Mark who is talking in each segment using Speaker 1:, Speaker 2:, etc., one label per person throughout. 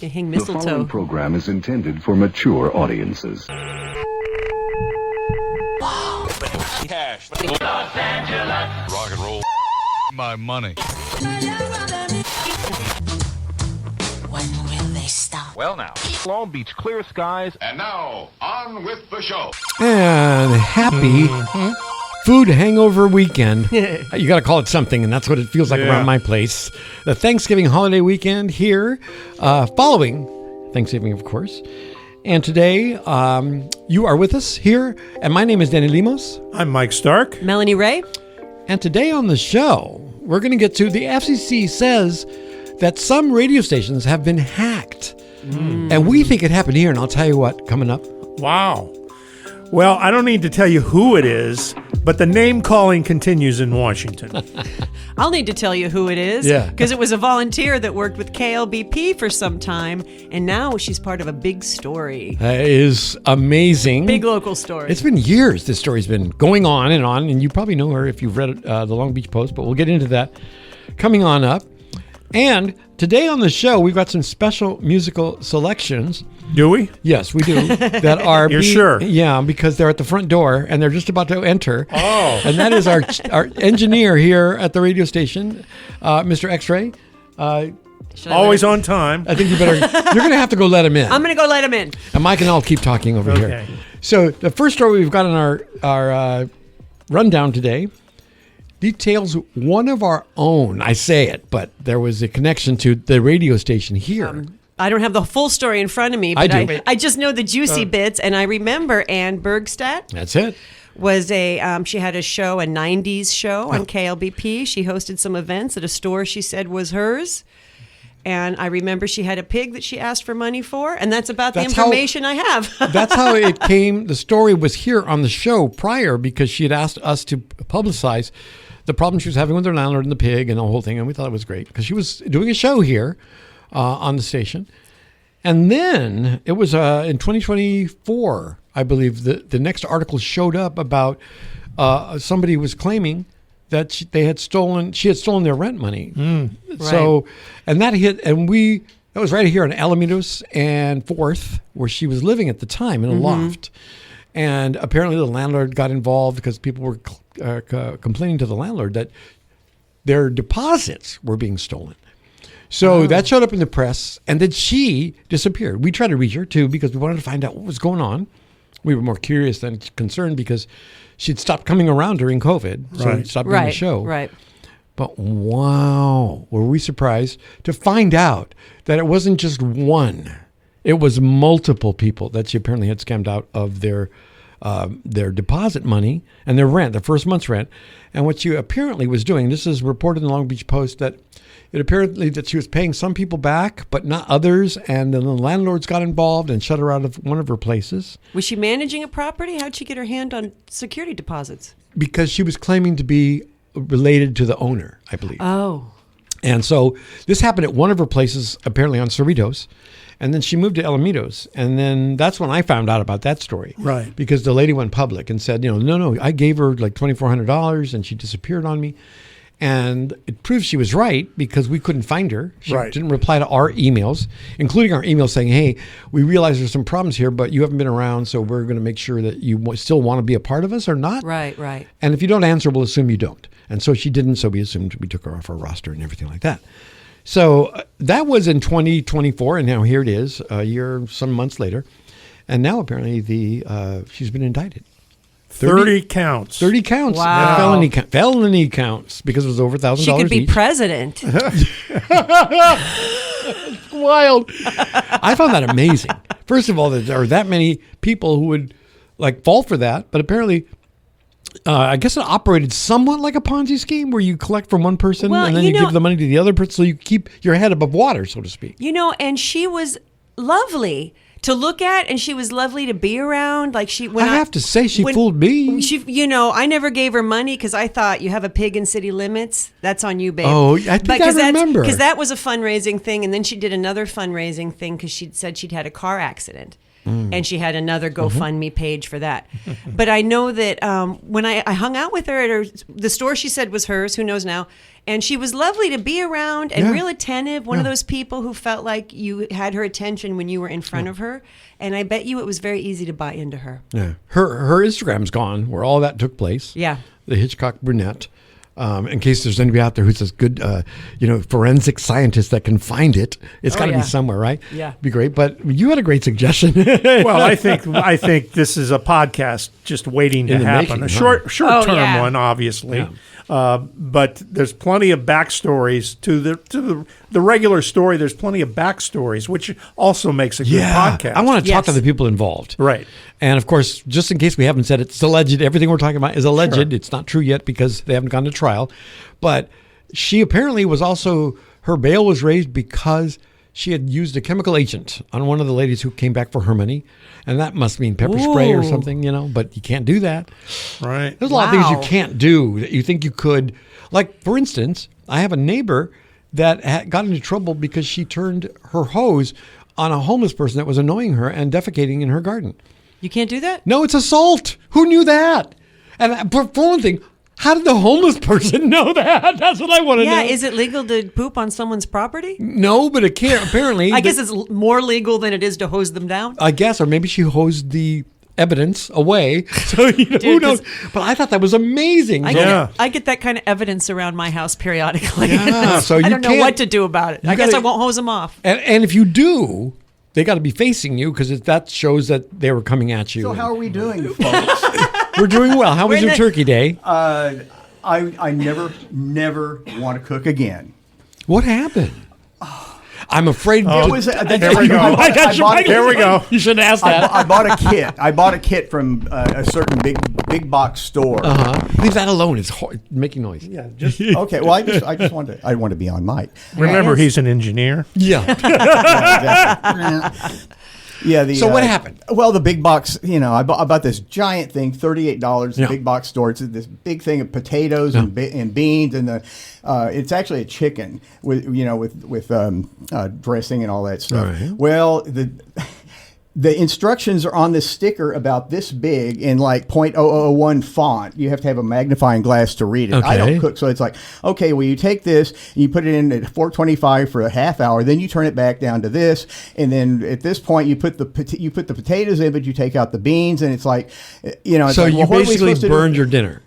Speaker 1: Hang
Speaker 2: The following
Speaker 1: mistletoe.
Speaker 2: program is intended for mature audiences.
Speaker 3: Cash. Los Angeles. Rock and roll. My money.
Speaker 4: When will they stop?
Speaker 3: Well, now. Long Beach, clear skies. And now, on with the show.
Speaker 5: And happy food hangover weekend. You got to call it something, and that's what it feels like around my place. The Thanksgiving holiday weekend here, following Thanksgiving, of course. And today, you are with us here, and my name is Danny Lemos.
Speaker 6: I'm Mike Stark.
Speaker 1: Melanie Ray.
Speaker 5: And today on the show, we're going to get to the FCC says that some radio stations have been hacked. And we think it happened here, and I'll tell you what, coming up.
Speaker 6: Wow. Well, I don't need to tell you who it is, but the name calling continues in Washington.
Speaker 1: I'll need to tell you who it is.
Speaker 5: Yeah.
Speaker 1: Because it was a volunteer that worked with KLBP for some time, and now she's part of a big story.
Speaker 5: That is amazing.
Speaker 1: Big local story.
Speaker 5: It's been years this story's been going on, and you probably know her if you've read the Long Beach Post, but we'll get into that coming on up. And today on the show, we've got some special musical selections.
Speaker 6: Do we?
Speaker 5: Yes, we do. That are
Speaker 6: You're sure?
Speaker 5: Yeah, because they're at the front door and they're just about to enter.
Speaker 6: Oh.
Speaker 5: And that is our engineer here at the radio station, Mr. XREY.
Speaker 1: Should I
Speaker 6: Always
Speaker 1: let-
Speaker 6: on time.
Speaker 5: I think you're going to have to go let him in.
Speaker 1: I'm going to go let him in.
Speaker 5: And Mike and I'll keep talking over here.
Speaker 6: Okay.
Speaker 5: So the first story we've got in our rundown today details one of our own. I say it, but there was a connection to the radio station here.
Speaker 1: I don't have the full story in front of me, but
Speaker 5: I do.
Speaker 1: I just know the juicy bits, and I remember Anne Bergstedt
Speaker 5: That's it.
Speaker 1: was she had a show, a 90s show on KLBP. She hosted some events at a store she said was hers. And I remember she had a pig that she asked for money for, and that's about the
Speaker 5: That's how-
Speaker 1: information I have.
Speaker 5: That's how it came. The story was here on the show prior because she had asked us to publicize the problem she was having with her landlord and the pig and the whole thing. And we thought it was great because she was doing a show here on the station. And then it was in 2024, I believe, the next article showed up about somebody was claiming that she had stolen their rent money. So, and that hit, and that was right here on Alamitos and 4th, where she was living at the time in a loft. And apparently the landlord got involved because people were complaining to the landlord that their deposits were being stolen. So that showed up in the press, and then she disappeared. We tried to reach her, too, because we wanted to find out what was going on. We were more curious than concerned because she'd stopped coming around during COVID, so we stopped doing the show.
Speaker 1: Right.
Speaker 5: But wow, were we surprised to find out that it wasn't just one. It was multiple people that she apparently had scammed out of their deposit money and their rent, their first month's rent. And what she apparently was doing, this is reported in the Long Beach Post, that it apparently that she was paying some people back, but not others. And then the landlords got involved and shut her out of one of her places
Speaker 1: Was she managing a property? How'd she get her hand on security deposits?
Speaker 5: because she was claiming to be related to the owner, I believe.
Speaker 1: Oh.
Speaker 5: And so this happened at one of her places, apparently on Cerritos. And then she moved to Alamitos. And then that's when I found out about that story.
Speaker 6: Right.
Speaker 5: Because the lady went public and said, no, I gave her like $2,400 and she disappeared on me. And it proves she was right because we couldn't find her. She didn't reply to our emails, including our emails saying, hey, we realize there's some problems here, but you haven't been around, so we're going to make sure that you still want to be a part of us or not.
Speaker 1: Right, right.
Speaker 5: And if you don't answer, we'll assume you don't. And so she didn't, so we assumed we took her off our roster and everything like that. So that was in 2024, and now here it is, a year, some months later. And now apparently she's been indicted.
Speaker 6: 30 counts.
Speaker 5: 30 counts.
Speaker 1: Wow.
Speaker 5: Felony counts because it was over $1,000
Speaker 1: She could be
Speaker 5: each.
Speaker 1: president.
Speaker 5: Wild. I found that amazing. First of all, that there are that many people who would fall for that, but apparently I guess it operated somewhat like a Ponzi scheme where you collect from one person
Speaker 1: Well,
Speaker 5: and then
Speaker 1: you
Speaker 5: you
Speaker 1: know-
Speaker 5: give the money to the other person so you keep your head above water, so to speak.
Speaker 1: And she was lovely to look at, and she was lovely to be around. Like she,
Speaker 5: I have to say, she fooled me.
Speaker 1: I never gave her money because I thought you have a pig in city limits. That's on you, babe.
Speaker 5: Oh, I think I remember.
Speaker 1: Because that was a fundraising thing, and then she did another fundraising thing because she said she'd had a car accident. and she had another GoFundMe page for that. But I know that when I hung out with her at the store she said was hers, who knows now, and she was lovely to be around and real attentive, one of those people who felt like you had her attention when you were in front of her, and I bet you it was very easy to buy into her.
Speaker 5: Yeah. Her Instagram's gone, where all that took place.
Speaker 1: Yeah.
Speaker 5: The Hitchcock brunette. In case there's anybody out there who's a good, forensic scientist that can find it, it's got to be somewhere, right?
Speaker 1: Yeah,
Speaker 5: be great. But you had a great suggestion.
Speaker 6: Well, I think this is a podcast just waiting to happen. A short term one, obviously. Yeah. But there's plenty of backstories to the regular story. There's plenty of backstories, which also makes a good podcast.
Speaker 5: I want to talk to the people involved,
Speaker 6: right?
Speaker 5: And of course, just in case we haven't said it, it's alleged. Everything we're talking about is alleged. Sure. It's not true yet because they haven't gone to trial. But she apparently was also, her bail was raised because she had used a chemical agent on one of the ladies who came back for her money. And that must mean pepper spray or something, but you can't do that.
Speaker 6: Right.
Speaker 5: There's a lot of things you can't do that you think you could. Like, for instance, I have a neighbor that got into trouble because she turned her hose on a homeless person that was annoying her and defecating in her garden.
Speaker 1: You can't do that?
Speaker 5: No, it's assault. Who knew that? And for one thing, how did the homeless person know that? That's what I want to know.
Speaker 1: Yeah, is it legal to poop on someone's property?
Speaker 5: No, but it can't, apparently.
Speaker 1: I guess it's more legal than it is to hose them down.
Speaker 5: I guess, or maybe she hosed the evidence away. So, who knows? But I thought that was amazing.
Speaker 1: I get that kind of evidence around my house periodically.
Speaker 5: Yeah, so
Speaker 1: I don't know what to do about it. I guess I won't hose them off.
Speaker 5: And if you do, they got to be facing you because that shows that they were coming at you.
Speaker 7: So how are we doing, folks?
Speaker 5: We're doing well. How was your turkey day?
Speaker 7: I never want to cook again.
Speaker 5: What happened? I'm afraid.
Speaker 6: Here we go.
Speaker 5: You shouldn't ask that.
Speaker 7: I bought a kit. I bought a kit from a certain big box store.
Speaker 5: Leave that alone. It's making noise.
Speaker 7: Yeah. Just okay. Well, I just wanted. I want to be on mic.
Speaker 6: Remember, he's an engineer.
Speaker 5: Yeah.
Speaker 7: Exactly. Yeah.
Speaker 5: So what happened?
Speaker 7: Well, the big box. I bought this giant thing, $38. The big box store. It's this big thing of potatoes and beans, and it's actually a chicken with dressing and all that stuff. Right. Well, the instructions are on this sticker about this big in like 0.0001 font. You have to have a magnifying glass to read it. Okay. I don't cook, so it's like, okay, well, you take this, and you put it in at 425 for a half hour, then you turn it back down to this, and then at this point you put the potatoes in, but you take out the beans, and it's like, It's
Speaker 5: so
Speaker 7: like,
Speaker 5: you basically burned your dinner.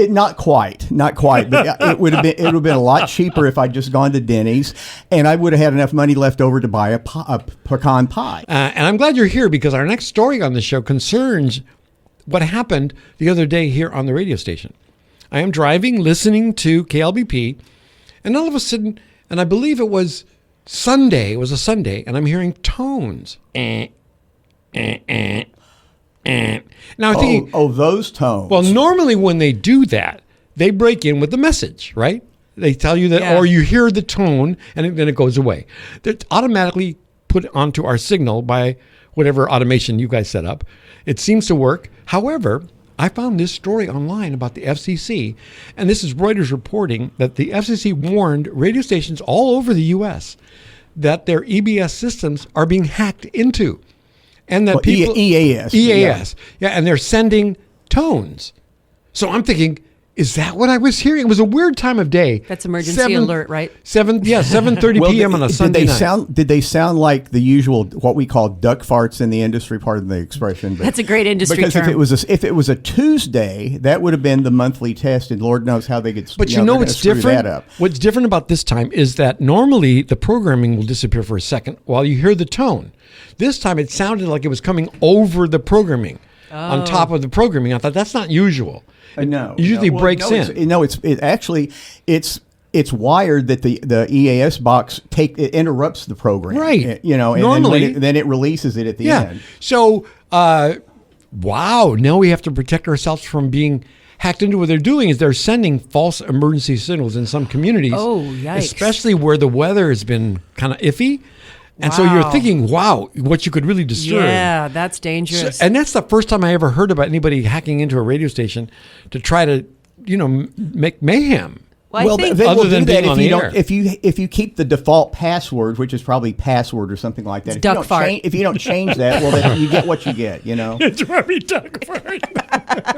Speaker 7: Not quite. But it would have been a lot cheaper if I'd just gone to Denny's, and I would have had enough money left over to buy a pecan pie.
Speaker 5: And I'm glad you're here because our next story on the show concerns what happened the other day here on the radio station. I am driving, listening to KLBP, and all of a sudden, and I believe it was Sunday. It was a Sunday, and I'm hearing tones. Now I'm thinking,
Speaker 7: those tones.
Speaker 5: Well, normally when they do that, they break in with the message, right? They tell you that, or you hear the tone, and then it goes away. They're automatically put onto our signal by whatever automation you guys set up. It seems to work. However, I found this story online about the FCC, and this is Reuters reporting that the FCC warned radio stations all over the U.S. that their EBS systems are being hacked into. And that people
Speaker 7: EAS,
Speaker 5: and they're sending tones. So I'm thinking, is that what I was hearing? It was a weird time of day.
Speaker 1: That's emergency alert, right?
Speaker 5: 7:30 p.m. on a Sunday night.
Speaker 7: Did they sound like the usual, what we call duck farts in the industry, pardon the expression?
Speaker 1: That's a great industry
Speaker 7: because
Speaker 1: term.
Speaker 7: If it was a Tuesday, that would have been the monthly test, and Lord knows how they could.
Speaker 5: But what's different? What's different about this time is that normally the programming will disappear for a second while you hear the tone. This time it sounded like it was coming over the programming, on top of the programming. I thought that's not usual.
Speaker 7: No,
Speaker 5: it usually breaks in.
Speaker 7: It's wired that the EAS box it interrupts the program,
Speaker 5: right?
Speaker 7: And
Speaker 5: normally
Speaker 7: then it releases it at the end.
Speaker 5: So, wow! Now we have to protect ourselves from being hacked into. What they're doing is they're sending false emergency signals in some communities.
Speaker 1: Oh, yikes!
Speaker 5: Especially where the weather has been kind of iffy. And so you're thinking, wow, what you could really disturb.
Speaker 1: Yeah, that's dangerous.
Speaker 5: And that's the first time I ever heard about anybody hacking into a radio station to try to, make mayhem.
Speaker 7: Well,
Speaker 1: I think
Speaker 7: they will
Speaker 5: Other
Speaker 7: do
Speaker 5: than
Speaker 7: that
Speaker 5: being on
Speaker 7: if you
Speaker 5: the
Speaker 7: don't.
Speaker 5: air.
Speaker 7: If you keep the default password, which is probably password or something like that. If
Speaker 1: duck
Speaker 7: you don't
Speaker 1: fart.
Speaker 7: if you don't change that, well, then you get what you get. You know.
Speaker 5: It's very duck fart.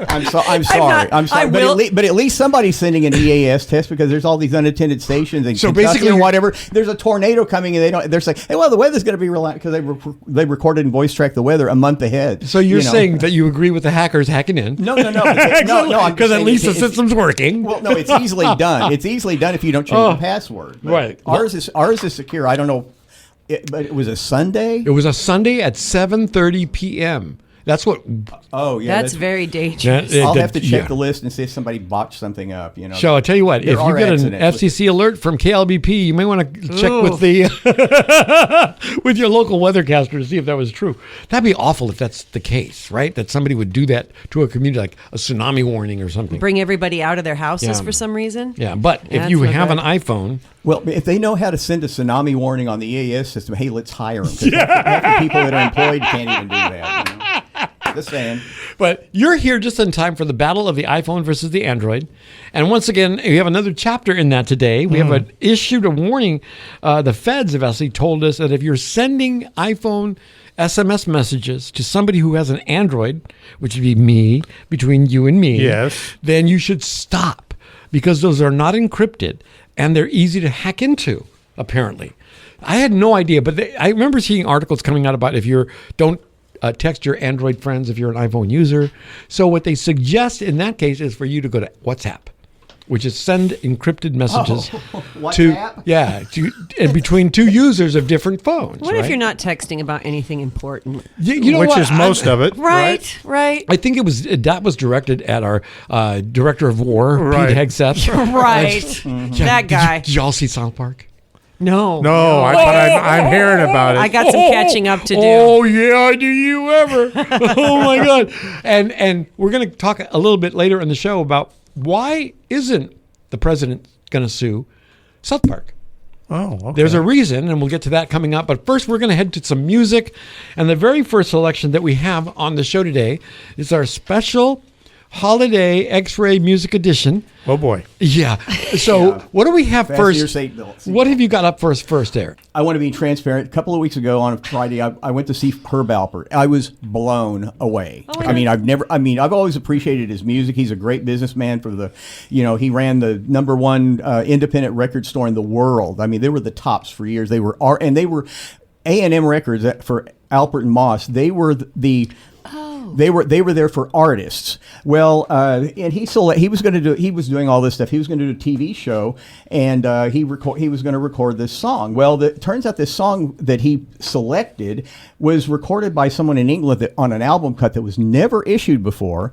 Speaker 7: I'm sorry. I'm sorry.
Speaker 1: will-
Speaker 7: But at least somebody's sending an EAS test because there's all these unattended stations in
Speaker 5: So
Speaker 7: Kentucky
Speaker 5: basically
Speaker 7: or
Speaker 5: you're-
Speaker 7: whatever. There's a tornado coming and they're saying, hey, well, the weather's going to be relaxed because they recorded and voice tracked the weather a month ahead.
Speaker 5: So you're
Speaker 7: you know.
Speaker 5: saying that you agree with the hackers hacking in?
Speaker 7: No. I'm
Speaker 5: Because
Speaker 7: just
Speaker 5: at
Speaker 7: saying
Speaker 5: least the
Speaker 7: it's-
Speaker 5: system's working.
Speaker 7: Well, no, it's easily done. It's easily done if you don't change the password. But
Speaker 5: right.
Speaker 7: Ours is secure. I don't know, but it was a Sunday.
Speaker 5: It was a Sunday at 7:30 p.m. That's what.
Speaker 7: Oh yeah,
Speaker 1: That's very dangerous.
Speaker 7: I'll have to check
Speaker 5: yeah.
Speaker 7: the list and see if somebody botched something up. You know.
Speaker 5: So I'll tell you what,
Speaker 7: There
Speaker 5: if you
Speaker 7: are
Speaker 5: get an
Speaker 7: accidents.
Speaker 5: FCC alert from KLBP, you may want to check with the with your local weathercaster to see if that was true. That'd be awful if that's the case, right? That somebody would do that to a community, like a tsunami warning or something.
Speaker 1: Bring everybody out of their houses
Speaker 5: Yeah.
Speaker 1: for some reason.
Speaker 5: Yeah, but if
Speaker 1: That's
Speaker 5: you
Speaker 1: not
Speaker 5: have
Speaker 1: bad.
Speaker 5: an iPhone,
Speaker 7: Well, if they know how to send a tsunami warning on the EAS system, hey, let's hire them. Half the people that are employed can't even do that. You know? Just saying.
Speaker 5: but you're here just in time for the battle of the iPhone versus the Android. And once again, we have another chapter in that today. We have issued a warning. The feds have actually told us that if you're sending iPhone SMS messages to somebody who has an Android, which would be me, between you and me,
Speaker 6: Yes.
Speaker 5: then you should stop because those are not encrypted and they're easy to hack into, apparently. I had no idea, but I remember seeing articles coming out about if you don't text your Android friends if you're an iPhone user. So what they suggest in that case is for you to go to WhatsApp, which is send encrypted messages to and between two users of different phones.
Speaker 1: What if
Speaker 5: right?
Speaker 1: you're not texting about anything important?
Speaker 5: You know
Speaker 6: Which
Speaker 5: what?
Speaker 6: is most of it.
Speaker 1: Right.
Speaker 5: I think that was directed at our director of war,
Speaker 6: Right.
Speaker 5: Pete Hegseth.
Speaker 1: Right.
Speaker 5: Yeah,
Speaker 1: That guy.
Speaker 5: Did y'all see South Park?
Speaker 1: No.
Speaker 6: No, but I'm hearing about it.
Speaker 1: I got some catching up to do.
Speaker 5: Oh yeah, do you ever? Oh my God! And we're going to talk a little bit later in the show about why isn't the president going to sue South Park?
Speaker 6: Oh, okay.
Speaker 5: There's a reason, and we'll get to that coming up. But first, we're going to head to some music, and the very first selection that we have on the show today is our special holiday X-Ray Music Edition.
Speaker 6: Oh boy.
Speaker 5: Yeah. So what do we have
Speaker 7: Fasten
Speaker 5: first?
Speaker 7: your seatbelts.
Speaker 5: What have you got up first there?
Speaker 7: I want to be transparent. A couple of weeks ago on a Friday, I went to see Herb Alpert. I was blown away. I've always appreciated his music. He's a great businessman he ran the number one independent record store in the world. I mean, they were the tops for years. They were A&M Records for Alpert and Moss. They were They were there for artists. Well, and he was doing all this stuff. He was going to do a TV show, and he was going to record this song. Well, it turns out this song that he selected was recorded by someone in England on an album cut that was never issued before.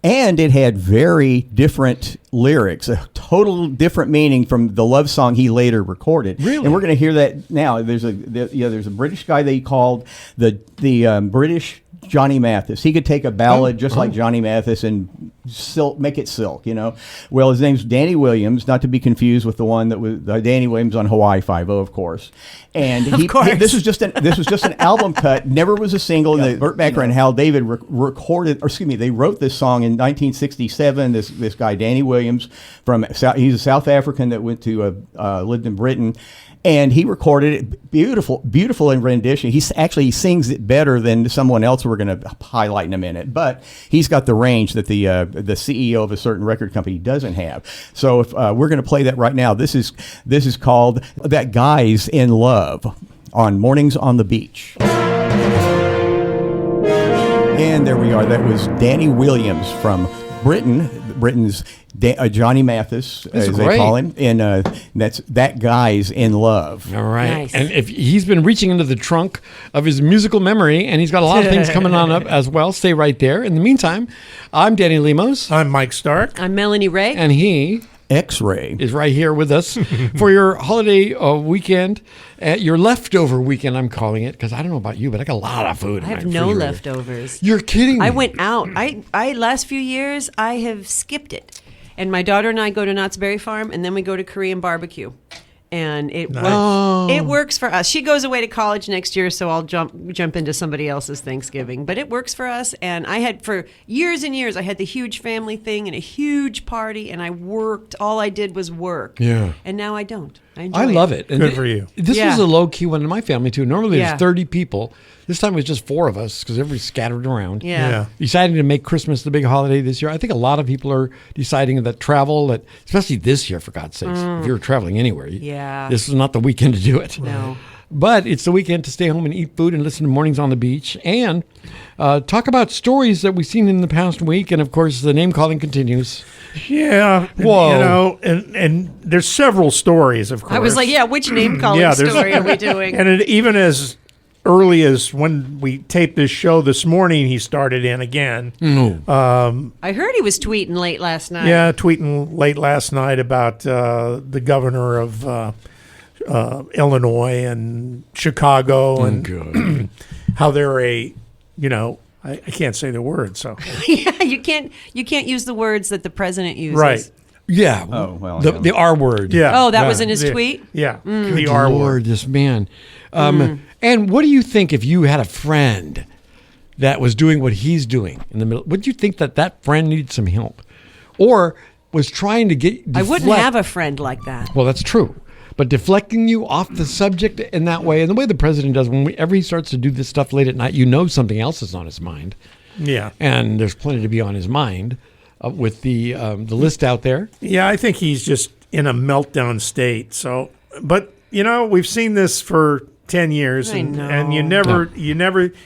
Speaker 7: And it had very different lyrics, a total different meaning from the love song he later recorded.
Speaker 5: Really?
Speaker 7: And we're going to hear that now. There's a British guy they called the British Johnny Mathis. He could take a ballad just like Johnny Mathis and make it silk, Well, his name's Danny Williams, not to be confused with the one that was Danny Williams on Hawaii Five-0, of course. And this was just an album cut, never was a single. And Burt Bacharach and Hal David they wrote this song in 1967. This guy Danny Williams he's a South African that went to lived in Britain. And he recorded it, beautiful in rendition. He sings it better than someone else we're going to highlight in a minute. But he's got the range that the CEO of a certain record company doesn't have. So if we're going to play that right now, this is called "That Guy's in Love" on Mornings on the Beach. And there we are. That was Danny Williams from Britain's Johnny Mathis, as they call him, and that's "That Guy's in Love."
Speaker 5: All right.
Speaker 1: Nice.
Speaker 5: And if he's been reaching into the trunk of his musical memory, and he's got a lot of things coming on up as well. Stay right there. In the meantime, I'm Danny Lemos.
Speaker 6: I'm Mike Stark.
Speaker 1: I'm Melanie Ray.
Speaker 5: And he
Speaker 7: X-Ray
Speaker 5: is right here with us for your holiday weekend, your leftover weekend, I'm calling it, because I don't know about you, but I got a lot of food.
Speaker 1: I have
Speaker 5: in my
Speaker 1: no
Speaker 5: refrigerator.
Speaker 1: leftovers.
Speaker 5: You're kidding me.
Speaker 1: I went out. I last few years I have skipped it, and my daughter and I go to Knott's Berry Farm, and then we go to Korean barbecue, And it
Speaker 6: Nice.
Speaker 1: it works for us. She goes away to college next year, so I'll jump into somebody else's Thanksgiving. But it works for us. And I had for years and years, I had the huge family thing and a huge party, and I worked. All I did was work.
Speaker 5: Yeah.
Speaker 1: And now I don't. I enjoy
Speaker 5: I love it. And
Speaker 6: Good for you.
Speaker 5: This
Speaker 1: Yeah.
Speaker 5: was a low key one in my family too. Normally
Speaker 1: Yeah.
Speaker 5: there's 30 people. This time it was just 4 of us because everybody's scattered around.
Speaker 1: Yeah.
Speaker 5: Deciding to make Christmas the big holiday this year. I think a lot of people are deciding that travel, that especially this year, for God's sakes, if you're traveling anywhere,
Speaker 1: Yeah.
Speaker 5: this is not the weekend to do it.
Speaker 1: No.
Speaker 5: But it's the weekend to stay home and eat food and listen to Mornings on the Beach and talk about stories that we've seen in the past week. And of course, the name calling continues.
Speaker 6: Yeah.
Speaker 5: Whoa.
Speaker 6: You know, and there's several stories, of course.
Speaker 1: I was like, yeah, which name calling
Speaker 6: Yeah, there's-
Speaker 1: story are we doing?
Speaker 6: And even as early as when we taped this show this morning, he started in again.
Speaker 1: I heard he was tweeting late last night.
Speaker 6: Yeah, tweeting late last night about the governor of Illinois and Chicago and how they're I can't say the word, so
Speaker 1: Yeah, you can't use the words that the president uses.
Speaker 6: right.
Speaker 5: Yeah.
Speaker 7: Oh, well,
Speaker 5: The,
Speaker 7: yeah.
Speaker 5: the R word.
Speaker 6: Yeah.
Speaker 1: Oh, that
Speaker 6: yeah,
Speaker 1: was in his
Speaker 6: the-
Speaker 1: tweet?
Speaker 6: Yeah.
Speaker 1: Mm.
Speaker 6: The
Speaker 5: Good
Speaker 6: R
Speaker 5: Lord,
Speaker 6: word.
Speaker 5: this man. And what do you think if you had a friend that was doing what he's doing in the middle? Would you think that friend needed some help, or was trying to get?
Speaker 1: I wouldn't have a friend like that.
Speaker 5: Well, that's true. But deflecting you off the subject in that way, and the way the president does, whenever he starts to do this stuff late at night, something else is on his mind,
Speaker 6: Yeah.
Speaker 5: and there's plenty to be on his mind with the list out there.
Speaker 6: Yeah, I think he's just in a meltdown state. So, but we've seen this for 10 years,
Speaker 1: I
Speaker 6: and
Speaker 1: know.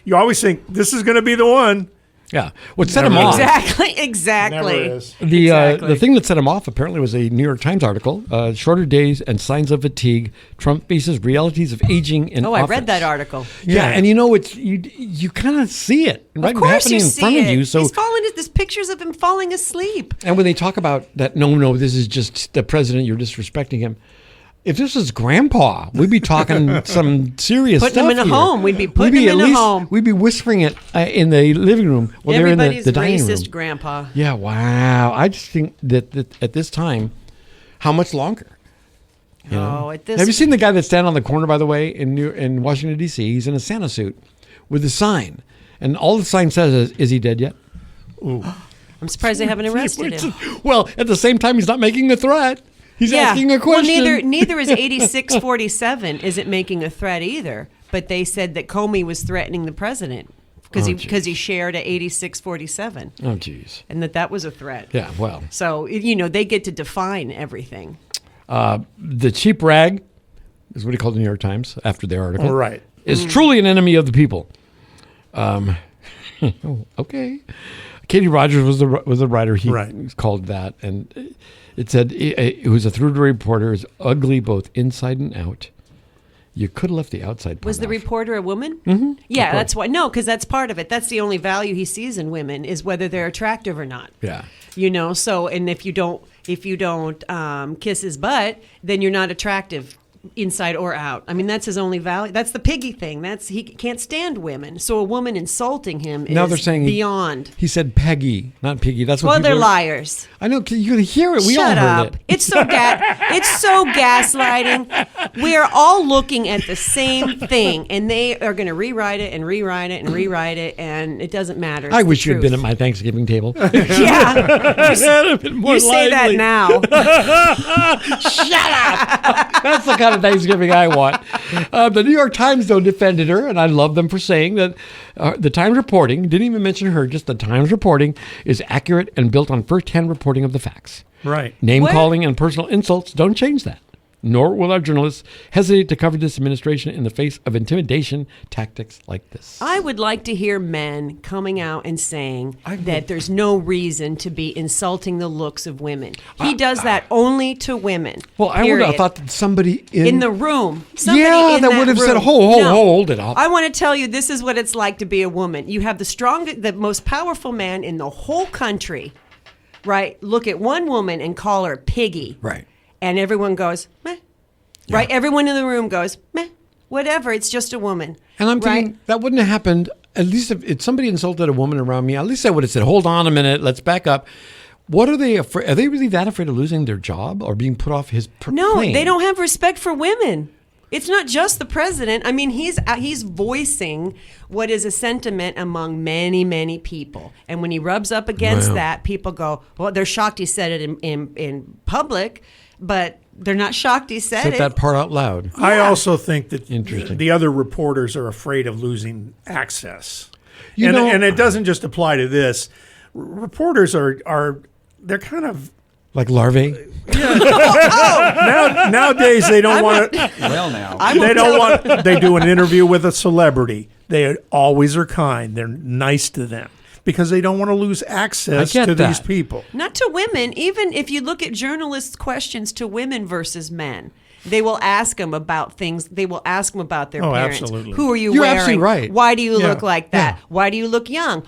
Speaker 6: you always think this is going to be the one.
Speaker 5: Yeah. What set him
Speaker 6: Never
Speaker 5: off?
Speaker 1: Exactly.
Speaker 6: Never is.
Speaker 5: The thing that set him off apparently was a New York Times article, Shorter Days and Signs of Fatigue, Trump Faces Realities of Aging in
Speaker 1: Oh, I
Speaker 5: Office.
Speaker 1: read that article.
Speaker 5: Yeah, and it's you kind of see it right
Speaker 1: Of course
Speaker 5: happening
Speaker 1: you
Speaker 5: in
Speaker 1: see
Speaker 5: front
Speaker 1: it.
Speaker 5: of you. So
Speaker 1: He's falling. There's pictures of him falling asleep.
Speaker 5: and when they talk about that, no, this is just the president. You're disrespecting him. If this was Grandpa, we'd be talking some serious
Speaker 1: Putting
Speaker 5: stuff
Speaker 1: him in a
Speaker 5: here.
Speaker 1: home. We'd be putting him
Speaker 5: at
Speaker 1: in a
Speaker 5: least-
Speaker 1: home.
Speaker 5: We'd be whispering it in the living room. Well, they're in
Speaker 1: Everybody's
Speaker 5: the dining
Speaker 1: racist
Speaker 5: room.
Speaker 1: grandpa.
Speaker 5: Yeah, wow. I just think that at this time, how much longer? You know?
Speaker 1: Oh, at this.
Speaker 5: Have you seen the guy that's standing on the corner, by the way, in Washington, D.C.? He's in a Santa suit with a sign. And all the sign says is he dead yet?
Speaker 1: I'm surprised they haven't arrested him.
Speaker 5: Well, at the same time, he's not making a threat. He's asking a question.
Speaker 1: Well, neither is 8647 isn't making a threat either. But they said that Comey was threatening the president because he shared a 8647.
Speaker 5: Oh, geez.
Speaker 1: And that was a threat.
Speaker 5: Yeah, well.
Speaker 1: So, they get to define everything.
Speaker 5: The cheap rag is what he called the New York Times after their article.
Speaker 6: All right.
Speaker 5: Is truly an enemy of the people. Okay. Katie Rogers was the writer. He called that, and it said it was a through reporter is ugly both inside and out. You could have left the outside part
Speaker 1: Was the
Speaker 5: off.
Speaker 1: reporter a woman?
Speaker 5: Mm-hmm.
Speaker 1: Yeah, that's why. No, because that's part of it. That's the only value he sees in women is whether they're attractive or not.
Speaker 5: Yeah.
Speaker 1: So, and if you don't kiss his butt, then you're not attractive, inside or out. I mean, that's his only value. That's the piggy thing. He can't stand women. So a woman insulting him
Speaker 5: Now
Speaker 1: is
Speaker 5: they're saying
Speaker 1: beyond.
Speaker 5: He said Peggy, not Piggy. That's what.
Speaker 1: Well, they're
Speaker 5: people are-
Speaker 1: liars.
Speaker 5: I know. You can hear it. We
Speaker 1: Shut
Speaker 5: all heard
Speaker 1: up.
Speaker 5: it.
Speaker 1: It's so gaslighting. We are all looking at the same thing, and they are going to rewrite it and rewrite it and rewrite it, and it doesn't matter. It's
Speaker 5: I
Speaker 1: the
Speaker 5: wish you had been at
Speaker 1: truth.
Speaker 5: my Thanksgiving table.
Speaker 1: Yeah.
Speaker 5: That'd have been more
Speaker 1: You say that
Speaker 5: lively.
Speaker 1: now.
Speaker 5: That's the kind of Thanksgiving I want. The New York Times, though, defended her, and I love them for saying that the Times reporting, didn't even mention her, just the Times reporting is accurate and built on first-hand reporting of the facts.
Speaker 6: Right.
Speaker 5: Name-calling and personal insults don't change that. Nor will our journalists hesitate to cover this administration in the face of intimidation tactics like this.
Speaker 1: I would like to hear men coming out and saying that there's no reason to be insulting the looks of women. He does that only to women.
Speaker 5: Well, I would have thought that somebody
Speaker 1: in the room. Somebody
Speaker 5: Yeah,
Speaker 1: in
Speaker 5: that would have said,
Speaker 1: room.
Speaker 5: hold it up.
Speaker 1: I want to tell you, this is what it's like to be a woman. You have the most powerful man in the whole country, right? Look at one woman and call her piggy.
Speaker 5: Right.
Speaker 1: And everyone goes, meh. Yeah. Right? Everyone in the room goes, meh. Whatever. It's just a woman.
Speaker 5: And I'm thinking that wouldn't have happened. At least if somebody insulted a woman around me, at least I would have said, hold on a minute, let's back up. What are they afraid? Are they really that afraid of losing their job or being put off his
Speaker 1: No,
Speaker 5: plane?
Speaker 1: they don't have respect for women. It's not just the president. I mean, he's voicing what is a sentiment among many, many people. And when he rubs up against that, people go, well, they're shocked he said it in public, but they're not shocked he said it.
Speaker 5: that part out loud.
Speaker 6: I also think that
Speaker 5: Interesting.
Speaker 6: the other reporters are afraid of losing access.
Speaker 5: And
Speaker 6: it doesn't just apply to this. Reporters they're kind of
Speaker 5: like larvae.
Speaker 6: nowadays they don't want to.
Speaker 7: Well, now
Speaker 6: They don't want. They do an interview with a celebrity. They always are kind. They're nice to them because they don't want to lose access to these people.
Speaker 1: Not to women. Even if you look at journalists' questions to women versus men, they will ask them about things. They will ask them about their parents.
Speaker 6: Absolutely.
Speaker 1: Who are you
Speaker 5: You're
Speaker 1: wearing?
Speaker 5: absolutely right.
Speaker 1: Why do you
Speaker 6: Yeah.
Speaker 1: look like that?
Speaker 5: Yeah.
Speaker 1: Why do you look young?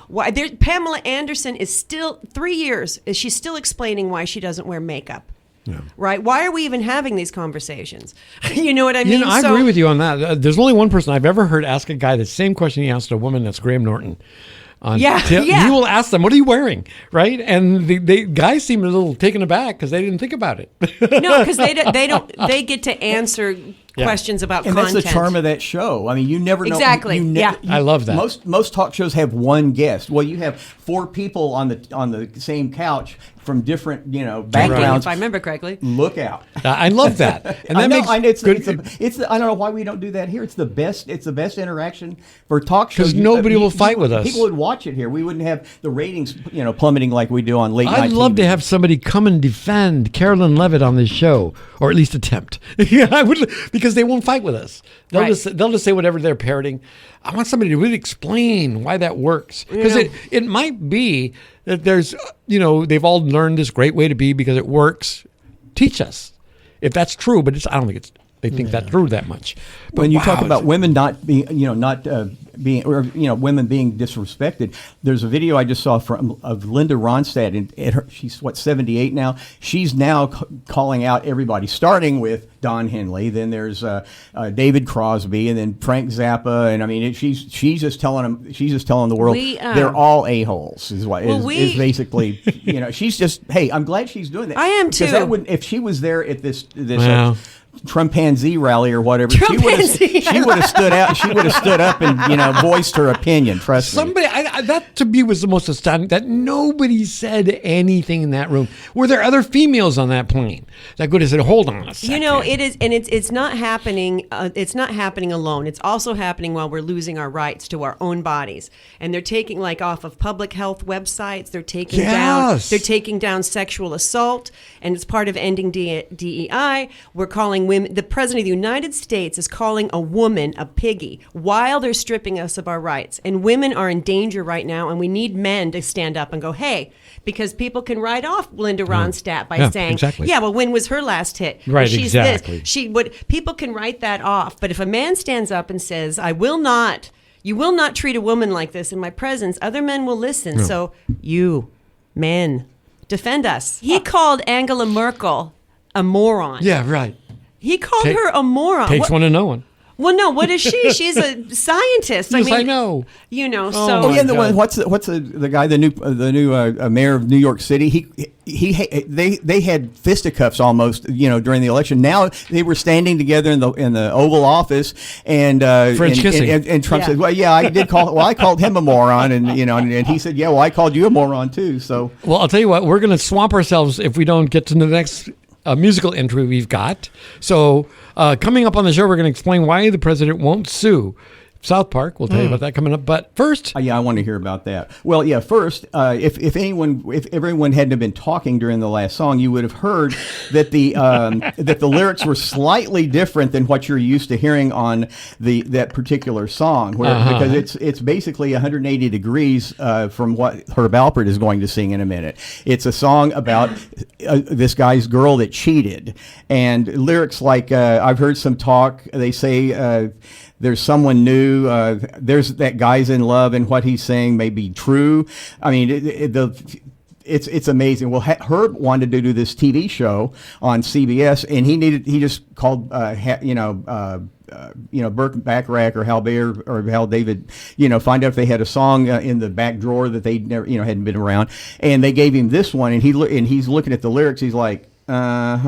Speaker 1: Pamela Anderson is still 3 years. She's still explaining why she doesn't wear makeup.
Speaker 5: Yeah.
Speaker 1: Right? Why are we even having these conversations? You know what I mean?
Speaker 5: I agree with you on that. There's only one person I've ever heard ask a guy the same question he asked a woman. That's Graham Norton.
Speaker 1: Yeah.
Speaker 5: He will ask them, "What are you wearing?" Right, and the guys seem a little taken aback because they didn't think about it.
Speaker 1: No, because they don't. They get to answer questions about
Speaker 7: and
Speaker 1: content.
Speaker 7: that's the charm of that show. I mean, you never know.
Speaker 1: Exactly.
Speaker 5: I love that.
Speaker 7: Most talk shows have one guest. Well, you have 4 people on the same couch from different backgrounds.
Speaker 1: If I remember correctly.
Speaker 7: Look out!
Speaker 5: I love that, and that makes
Speaker 7: I don't know why we don't do that here. It's the best. It's the best interaction for talk shows.
Speaker 5: 'Cause nobody will fight with us.
Speaker 7: People would watch it here. We wouldn't have the ratings, plummeting like we do on late night.
Speaker 5: I'd love
Speaker 7: TV.
Speaker 5: to have somebody come and defend Carolyn Levitt on this show, or at least attempt. Yeah, I would, because they won't fight with us. They'll just say whatever they're parroting. I want somebody to really explain why that works, because it might be that there's they've all learned this great way to be because it works. Teach us if that's true, but I don't think they think that's true that much. But
Speaker 7: When you talk about women not being, women being disrespected, there's a video I just saw of Linda Ronstadt, and she's 78 now. She's now calling out everybody, starting with Don Henley. Then there's David Crosby, and then Frank Zappa, and I mean, she's just telling them, she's just telling the world they're all a-holes. Is basically, she's just, hey, I'm glad she's doing that.
Speaker 1: I am too.
Speaker 7: Because if she was there at this Trumpanzee rally or whatever, she would have stood out. She would have stood up and voiced her opinion. Trust me.
Speaker 5: That to me was the most astounding. That nobody said anything in that room. Were there other females on that plane that could have said, "Hold on a second"?
Speaker 1: It is, and it's not happening. It's not happening alone. It's also happening while we're losing our rights to our own bodies, and they're taking off of public health websites. They're taking down. They're taking down sexual assault, and it's part of ending DEI. We're calling women. The president of the United States is calling a woman a piggy while they're stripping us of our rights. And women are in danger right now, and we need men to stand up and go, hey, because people can write off Linda Ronstadt by saying, yeah, well, when was her last hit?
Speaker 5: Right,
Speaker 1: She's
Speaker 5: exactly.
Speaker 1: this. People can write that off. But if a man stands up and says, you will not treat a woman like this in my presence, other men will listen. No. So you, men, defend us. He called Angela Merkel a moron.
Speaker 5: Yeah, right.
Speaker 1: He called her a moron.
Speaker 5: Takes one to know one.
Speaker 1: Well, no. What is she? She's a scientist.
Speaker 5: Yes, I know.
Speaker 7: What's the guy, the new mayor of New York City? They had fisticuffs almost, during the election. Now they were standing together in the Oval Office, and
Speaker 5: French kissing.
Speaker 7: And Trump said, "Well, yeah, I did call. Well, I called him a moron, and and he said, yeah, well, I called you a moron too." So,
Speaker 5: well, I'll tell you what, we're going to swamp ourselves if we don't get to the next musical entry we've got. So coming up on the show, we're going to explain why the president won't sue South Park. We'll tell you about that coming up. But first,
Speaker 7: I want to hear about that. Well, yeah. First, if everyone hadn't been talking during the last song, you would have heard that the lyrics were slightly different than what you're used to hearing on that particular song, because it's basically 180 degrees from what Herb Alpert is going to sing in a minute. It's a song about this guy's girl that cheated, and lyrics like I've heard some talk. They say. There's someone new. There's that guy's in love, and what he's saying may be true. I mean, it's amazing. Well, Herb wanted to do this TV show on CBS, and he just called Burt Bacharach or Hal Bayer or Hal David, find out if they had a song in the back drawer that they never, hadn't been around, and they gave him this one, and he's looking at the lyrics. He's like, well,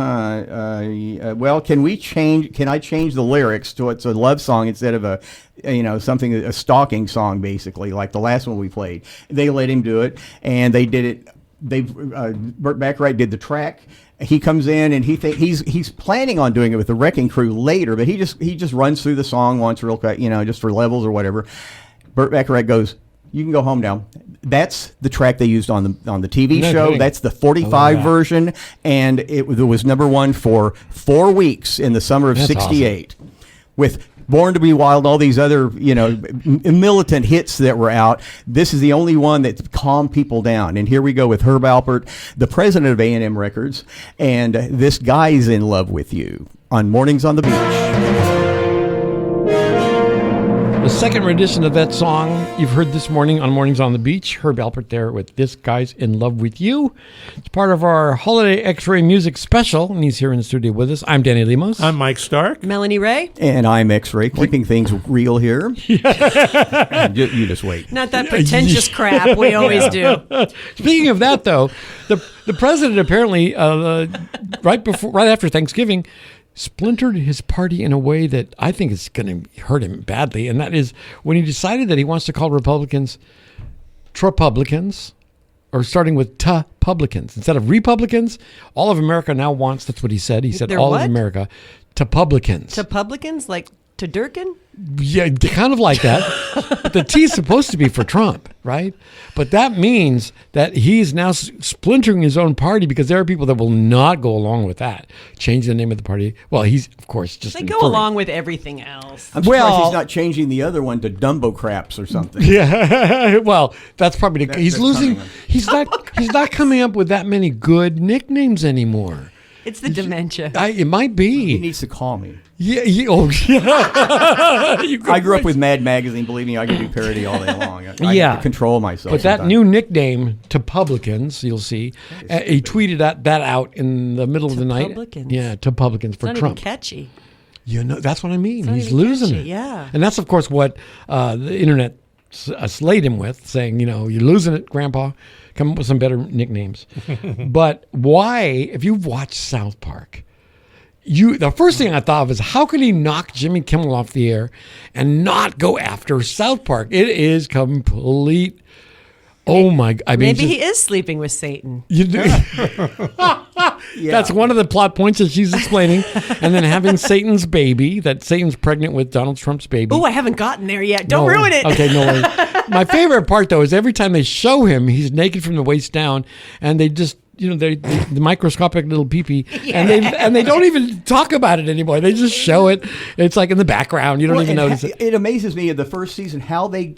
Speaker 7: can I change the lyrics to it's a love song instead of a stalking song, basically, like the last one we played. They let him do it, and they did it. Burt Bacharach did the track. He comes in and he's planning on doing it with the Wrecking Crew later, but he just runs through the song once real quick, just for levels or whatever. Burt Bacharach goes, "You can go home now." That's the track they used on the TV show. Kidding. That's the 45 version, and it was number one for 4 weeks in the summer of '68, awesome. With Born to Be Wild, all these other, militant hits that were out. This is the only one that calmed people down. And here we go with Herb Alpert, the president of A&M Records, and This Guy's in Love with You on Mornings on the Beach.
Speaker 5: The second rendition of that song you've heard this morning on Mornings on the Beach. Herb Alpert there with This Guy's in Love with You. It's part of our Holiday X-Ray Music Special, and he's here in the studio with us. I'm Danny Lemos.
Speaker 6: I'm Mike Stark.
Speaker 1: Melanie Ray.
Speaker 7: And I'm X-Ray, keeping things real here. You just wait.
Speaker 1: Not that pretentious crap we always do.
Speaker 5: Speaking of that, though, the president apparently, right after Thanksgiving, splintered his party in a way that I think is going to hurt him badly, and that is when he decided that he wants to call Republicans Trupublicans, or starting with Tupublicans. Instead of Republicans, all of America now wants, that's what he said. He said
Speaker 1: They're
Speaker 5: all
Speaker 1: what?
Speaker 5: of America, Tupublicans.
Speaker 1: Tupublicans? Like to Durkin?
Speaker 5: Yeah, kind of like that. But the T is supposed to be for Trump, right? But that means that he's now splintering his own party because there are people that will not go along with that. Change the name of the party. Well, he's, of course, just...
Speaker 1: They go along with everything else.
Speaker 7: I'm surprised he's not changing the other one to Dumbo Craps or something.
Speaker 5: Yeah, well, that's probably... he's losing... He's not coming up with that many good nicknames anymore.
Speaker 1: It's the dementia.
Speaker 5: It might be.
Speaker 7: He needs to call me.
Speaker 5: Yeah.
Speaker 7: I grew up with Mad Magazine. Believe me, I can do parody all day long. I have to control myself.
Speaker 5: But that new nickname, Tupublicans, you'll see, he tweeted that out in the middle of the night. Yeah, Tupublicans for
Speaker 1: Trump. It's not
Speaker 5: Trump.
Speaker 1: even catchy.
Speaker 5: That's what I mean. He's losing
Speaker 1: catchy,
Speaker 5: it.
Speaker 1: Yeah.
Speaker 5: And that's, of course, what the internet slayed him with, saying, you're losing it, Grandpa. Come up with some better nicknames. But why, if you've watched South Park, the first thing I thought of is, how can he knock Jimmy Kimmel off the air and not go after South Park? It is complete. Oh my! I mean,
Speaker 1: maybe he is sleeping with Satan.
Speaker 5: That's one of the plot points that she's explaining, and then having Satan's baby. That Satan's pregnant with Donald Trump's baby.
Speaker 1: Oh, I haven't gotten there yet. Don't ruin it.
Speaker 5: Okay, no worries. My favorite part though is every time they show him, he's naked from the waist down, and they just. The microscopic little pee-pee, and they don't even talk about it anymore. They just show it. It's like in the background. You don't even notice it.
Speaker 7: It amazes me in the first season how they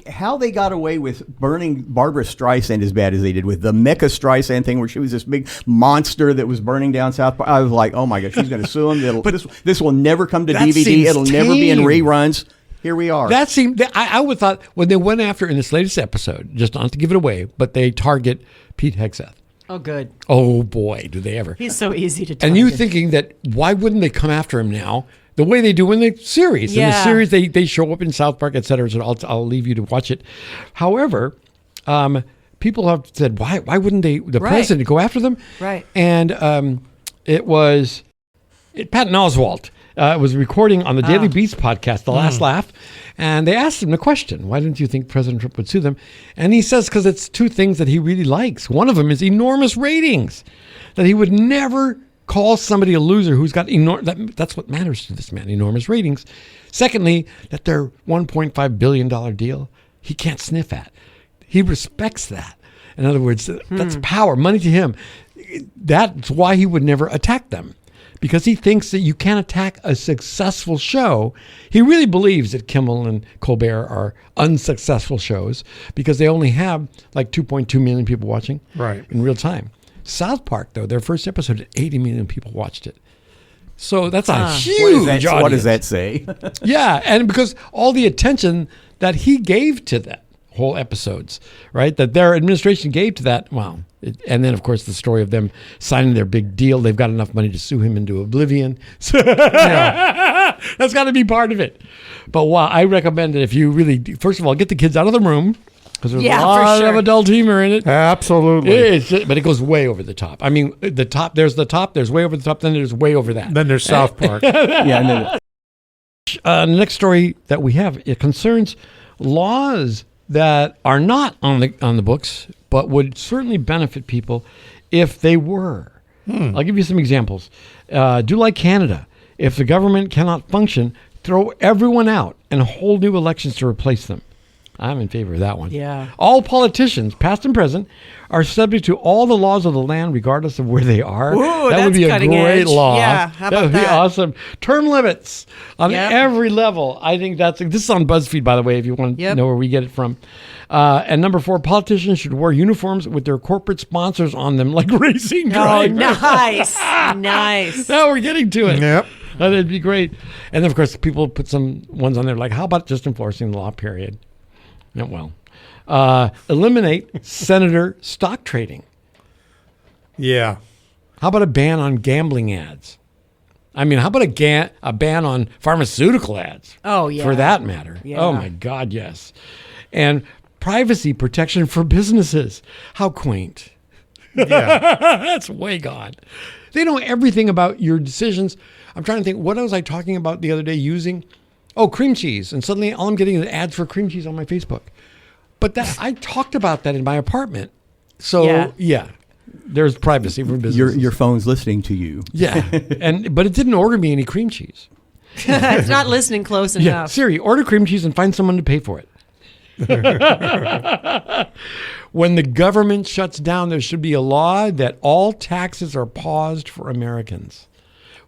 Speaker 7: got away with burning Barbara Streisand as bad as they did with the Mecha Streisand thing, where she was this big monster that was burning down South Park. I was like, oh my God, she's going to sue him. This will never come to DVD. It'll never be in reruns. Here we are.
Speaker 5: That seemed. I would thought when they went after in this latest episode, just not to give it away, but they target Pete Hegseth.
Speaker 1: Oh, good.
Speaker 5: Oh, boy, do they ever.
Speaker 1: He's so easy to target.
Speaker 5: And you thinking that, why wouldn't they come after him now the way they do in the series?
Speaker 1: Yeah.
Speaker 5: In the series, they show up in South Park, et cetera. So I'll leave you to watch it. However, people have said, why wouldn't the president go after them?
Speaker 1: Right.
Speaker 5: And it was Patton Oswalt. Was recording on the Daily Beast podcast, The Last Laugh, and they asked him the question, why didn't you think President Trump would sue them? And he says because it's two things that he really likes. One of them is enormous ratings, that he would never call somebody a loser who's got that's what matters to this man, enormous ratings. Secondly, that their $1.5 billion deal, he can't sniff at. He respects that. In other words, that's power, money to him. That's why he would never attack them. Because he thinks that you can't attack a successful show. He really believes that Kimmel and Colbert are unsuccessful shows because they only have like 2.2 million people watching in real time. South Park, though, their first episode, 80 million people watched it. So that's a huge audience.
Speaker 7: What does that say?
Speaker 5: Yeah, and because all the attention that he gave to that whole episodes, right? That their administration gave to that. Wow. And then, of course, the story of them signing their big deal. They've got enough money to sue him into oblivion. So, that's got to be part of it. But wow, I recommend it if you really, first of all, get the kids out of the room. Because there's a lot of adult humor in it.
Speaker 6: Absolutely.
Speaker 5: But it goes way over the top. I mean, there's way over the top, then there's way over that.
Speaker 6: Then there's South Park.
Speaker 5: The next story that we have, it concerns laws that are not on the books, but would certainly benefit people if they were. I'll give you some examples. Do like Canada. If the government cannot function, throw everyone out and hold new elections to replace them. I'm in favor of that one.
Speaker 1: Yeah.
Speaker 5: All politicians, past and present, are subject to all the laws of the land, regardless of where they are.
Speaker 1: Ooh,
Speaker 5: that would be a great law.
Speaker 1: Yeah, how about
Speaker 5: that would be
Speaker 1: that?
Speaker 5: awesome. Term limits on every level. I think this is on BuzzFeed, by the way, if you want to know where we get it from. And number 4, politicians should wear uniforms with their corporate sponsors on them, like racing drivers.
Speaker 1: Nice. Nice.
Speaker 5: Now we're getting to it.
Speaker 6: Yep.
Speaker 5: That'd be great. And then, of course, people put some ones on there like, how about just enforcing the law, period? Yeah, well, eliminate senator stock trading.
Speaker 6: Yeah.
Speaker 5: How about a ban on gambling ads? I mean, how about a ban on pharmaceutical ads?
Speaker 1: Oh, yeah.
Speaker 5: For that matter.
Speaker 1: Yeah.
Speaker 5: Oh, my God, yes. And privacy protection for businesses. How quaint.
Speaker 6: Yeah.
Speaker 5: That's way gone. They know everything about your decisions. I'm trying to think, what was I talking about the other day using? Oh, cream cheese. And suddenly all I'm getting is ads for cream cheese on my Facebook. But I talked about that in my apartment. So, yeah there's privacy for business.
Speaker 7: Your phone's listening to you.
Speaker 5: Yeah. But it didn't order me any cream cheese.
Speaker 1: It's not listening close enough.
Speaker 5: Siri, order cream cheese and find someone to pay for it. When the government shuts down, there should be a law that all taxes are paused for Americans.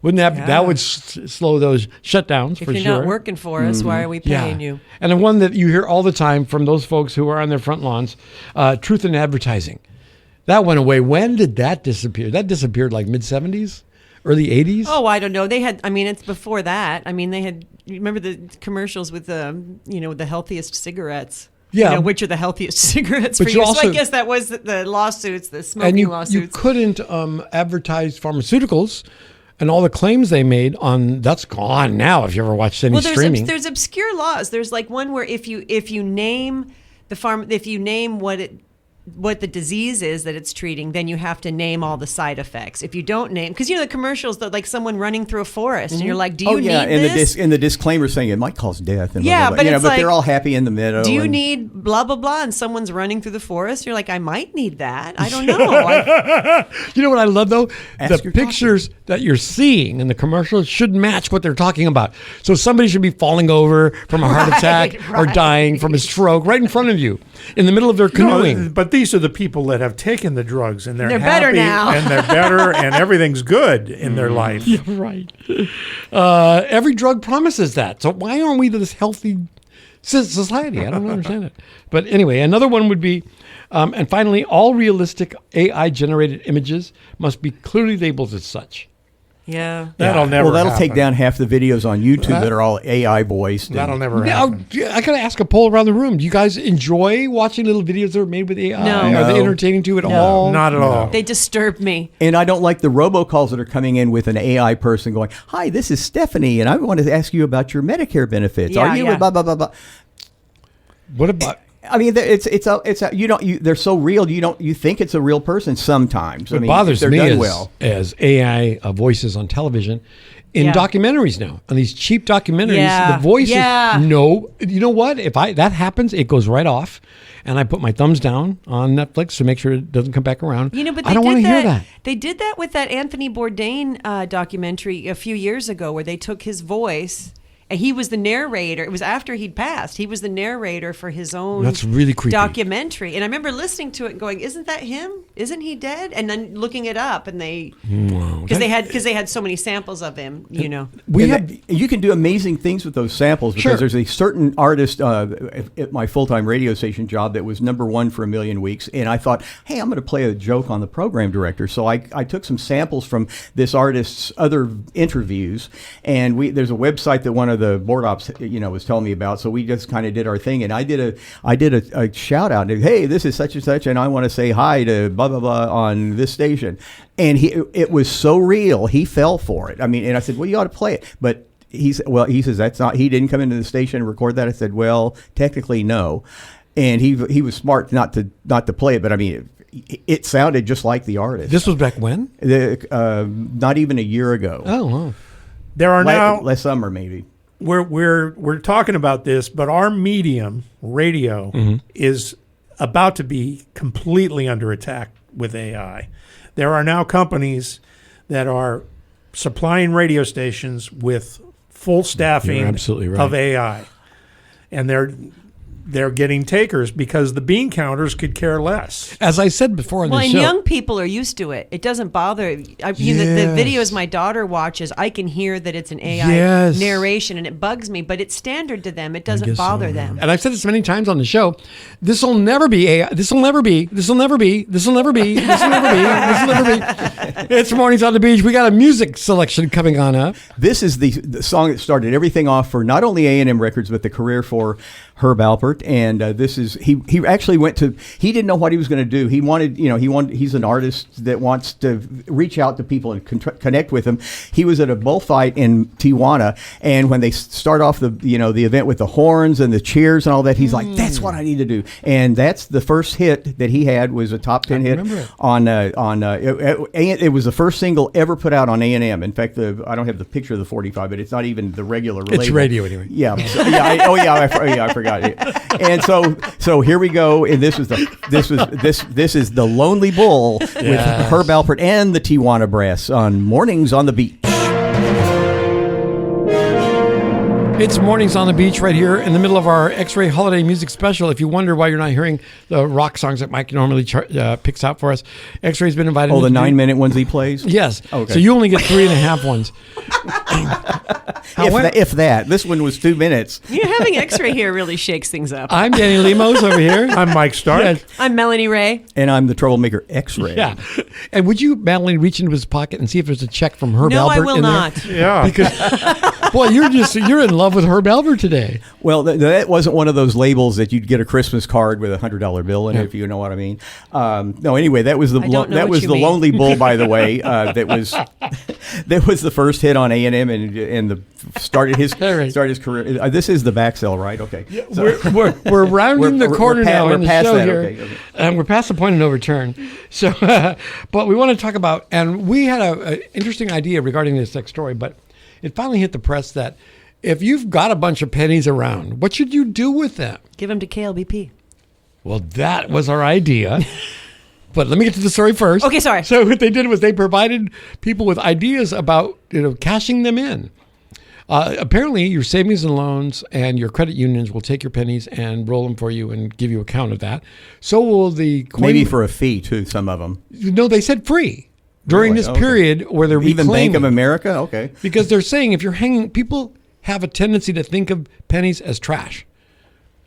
Speaker 5: Wouldn't that would slow those shutdowns for sure?
Speaker 1: If you're not working for us, why are we paying you?
Speaker 5: And the one that you hear all the time from those folks who are on their front lawns, truth in advertising. That went away. When did that disappear? That disappeared like mid-70s, early 80s?
Speaker 1: Oh, I don't know. It's before that. I mean, you remember the commercials with the healthiest cigarettes?
Speaker 5: Yeah.
Speaker 1: Which are the healthiest cigarettes
Speaker 5: But
Speaker 1: for
Speaker 5: you
Speaker 1: you?
Speaker 5: also,
Speaker 1: so I guess that was the lawsuits, the smoking lawsuits.
Speaker 5: You couldn't advertise pharmaceuticals. And all the claims they made on that's gone now. If you ever watched any streaming,
Speaker 1: there's obscure laws. There's like one where if you name what the disease is that it's treating, then you have to name all the side effects. If you don't name, because the commercials that like someone running through a forest, and you're like, do you need this?
Speaker 7: And the disclaimer saying it might cause death. And
Speaker 1: yeah,
Speaker 7: blah, blah, blah.
Speaker 1: but
Speaker 7: But they're all happy in the meadow.
Speaker 1: Do you need blah blah blah? And someone's running through the forest. You're like, I might need that. I don't know.
Speaker 5: You know what I love though?
Speaker 7: Ask
Speaker 5: the pictures that you're seeing in the commercials should match what they're talking about. So somebody should be falling over from a heart attack or dying from a stroke right in front of you in the middle of their canoeing.
Speaker 6: But these are the people that have taken the drugs and they're happy
Speaker 1: better now.
Speaker 6: and they're better and everything's good in their life.
Speaker 5: Yeah, right. Every drug promises that. So why aren't we this healthy society? I don't understand it. But anyway, another one would be, and finally, all realistic AI-generated images must be clearly labeled as such.
Speaker 1: Yeah.
Speaker 6: That'll never
Speaker 7: Well, that'll
Speaker 6: happen.
Speaker 7: take down half the videos on YouTube that are all AI voiced.
Speaker 6: That'll never
Speaker 5: Now,
Speaker 6: happen.
Speaker 5: I gotta ask a poll around the room. Do you guys enjoy watching little videos that are made with AI?
Speaker 1: No.
Speaker 5: Are they
Speaker 7: No.
Speaker 5: entertaining to you at all?
Speaker 6: Not at all.
Speaker 1: They disturb me.
Speaker 7: And I don't like the robocalls that are coming in with an AI person going, "Hi, this is Stephanie, and I want to ask you about your Medicare benefits.
Speaker 1: Yeah,
Speaker 7: Are you
Speaker 1: yeah.
Speaker 7: blah blah blah blah?"
Speaker 5: What about?
Speaker 7: I mean, they're so real. You think it's a real person sometimes.
Speaker 5: What
Speaker 7: I mean,
Speaker 5: bothers
Speaker 7: they're
Speaker 5: me
Speaker 7: done
Speaker 5: as AI voices on television, in
Speaker 1: Yeah.
Speaker 5: documentaries now, on these cheap documentaries,
Speaker 1: Yeah.
Speaker 5: the voices.
Speaker 1: Yeah.
Speaker 5: No, you know what? If that happens, it goes right off, and I put my thumbs down on Netflix to make sure it doesn't come back around.
Speaker 1: But
Speaker 5: I don't want to hear that.
Speaker 1: They did that with that Anthony Bourdain documentary a few years ago, where they took his voice. And he was the narrator. It was after he'd passed. He was the narrator for his own
Speaker 5: That's really creepy.
Speaker 1: documentary. And I remember listening to it and going, isn't that him? Isn't he dead? And then looking it up, and because they had so many samples of him,
Speaker 7: You can do amazing things with those samples because
Speaker 5: Sure.
Speaker 7: there's a certain artist at my full-time radio station job that was #1 for a million weeks, and I thought, hey, I'm going to play a joke on the program director. So I took some samples from this artist's other interviews, and there's a website that one of of the board ops, was telling me about. So we just kind of did our thing, and I did a shout out. Hey, this is such and such, and I want to say hi to blah blah blah on this station. And it was so real, he fell for it. I mean, and I said, well, you ought to play it, but. He says that's not. He didn't come into the station and record that. I said, well, technically no, and he was smart not to play it. But I mean, it sounded just like the artist.
Speaker 5: This was back when?
Speaker 7: Not even a year ago.
Speaker 5: Oh, wow.
Speaker 6: There are now
Speaker 7: last summer maybe.
Speaker 6: We're talking about this, but our medium, radio, is about to be completely under attack with AI. There are now companies that are supplying radio stations with full staffing of AI, and they're getting takers because the bean counters could care less.
Speaker 5: As I said before in the show.
Speaker 1: Well, and young people are used to it. It doesn't bother. The videos my daughter watches, I can hear that it's an AI narration, and it bugs me, but it's standard to them. It doesn't bother them.
Speaker 5: And I've said this many times on the show. This will never be AI. This will never be. This will never be. This will never be. This will never be. This will never be. It's Mornings on the Beach. We got a music selection coming on up.
Speaker 7: This is the song that started everything off for not only A&M Records, but the career for Herb Alpert. And this is he actually went to, he didn't know what he was going to do. He wanted, he's an artist that wants to reach out to people and connect with them. He was at a bullfight in Tijuana, and when they start off the event with the horns and the cheers and all that, he's like, that's what I need to do. And that's the first hit that he had, was a top 10 hit it was the first single ever put out on A&M. In fact, I don't have the picture of the 45, but it's not even the regular label.
Speaker 5: It's radio anyway.
Speaker 7: Yeah. I forgot it. And so here we go. And this is the Lonely Bull with Herb Alpert and the Tijuana Brass on Mornings on the Beach.
Speaker 5: It's Mornings on the Beach right here in the middle of our X-Ray Holiday Music Special. If you wonder why you're not hearing the rock songs that Mike normally picks out for us, X-Ray's been invited.
Speaker 7: Oh, the 9-minute ones he plays?
Speaker 5: Yes.
Speaker 7: Okay.
Speaker 5: So you only get 3.5 ones.
Speaker 7: If that. This one was 2 minutes.
Speaker 1: Having X-Ray here really shakes things up.
Speaker 5: I'm Danny Lemos over here.
Speaker 6: I'm Mike Stark.
Speaker 5: Yes.
Speaker 1: I'm Melanie Ray.
Speaker 7: And I'm the troublemaker X-Ray.
Speaker 5: Yeah. And would you, Madeline, reach into his pocket and see if there's a check from Herb Alpert?
Speaker 1: No, I will not.
Speaker 5: There?
Speaker 6: Yeah.
Speaker 5: Because, boy, you're in love with Herb Alpert today.
Speaker 7: Well, that wasn't one of those labels that you'd get a Christmas card with $100 bill in it, if you know what I mean. No, anyway, that was the Lonely Bull, by the way. That was the first hit on A&M and started his career. This is the back sell, right? Okay.
Speaker 5: Yeah, so, we're rounding the corner now in the show here, and we're past the point of no return. So, but we want to talk about, and we had an interesting idea regarding this next story, but it finally hit the press that if you've got a bunch of pennies around, what should you do with them?
Speaker 1: Give them to KLBP.
Speaker 5: Well, that was our idea. But let me get to the story first.
Speaker 1: Okay, sorry.
Speaker 5: So what they did was they provided people with ideas about cashing them in. Apparently, your savings and loans and your credit unions will take your pennies and roll them for you and give you a count of that. So will the coin.
Speaker 7: Maybe for a fee too. Some of them.
Speaker 5: No, they said free during this period where they're
Speaker 7: even
Speaker 5: reclaiming.
Speaker 7: Bank of America. Okay,
Speaker 5: because they're saying if you're hanging, people have a tendency to think of pennies as trash.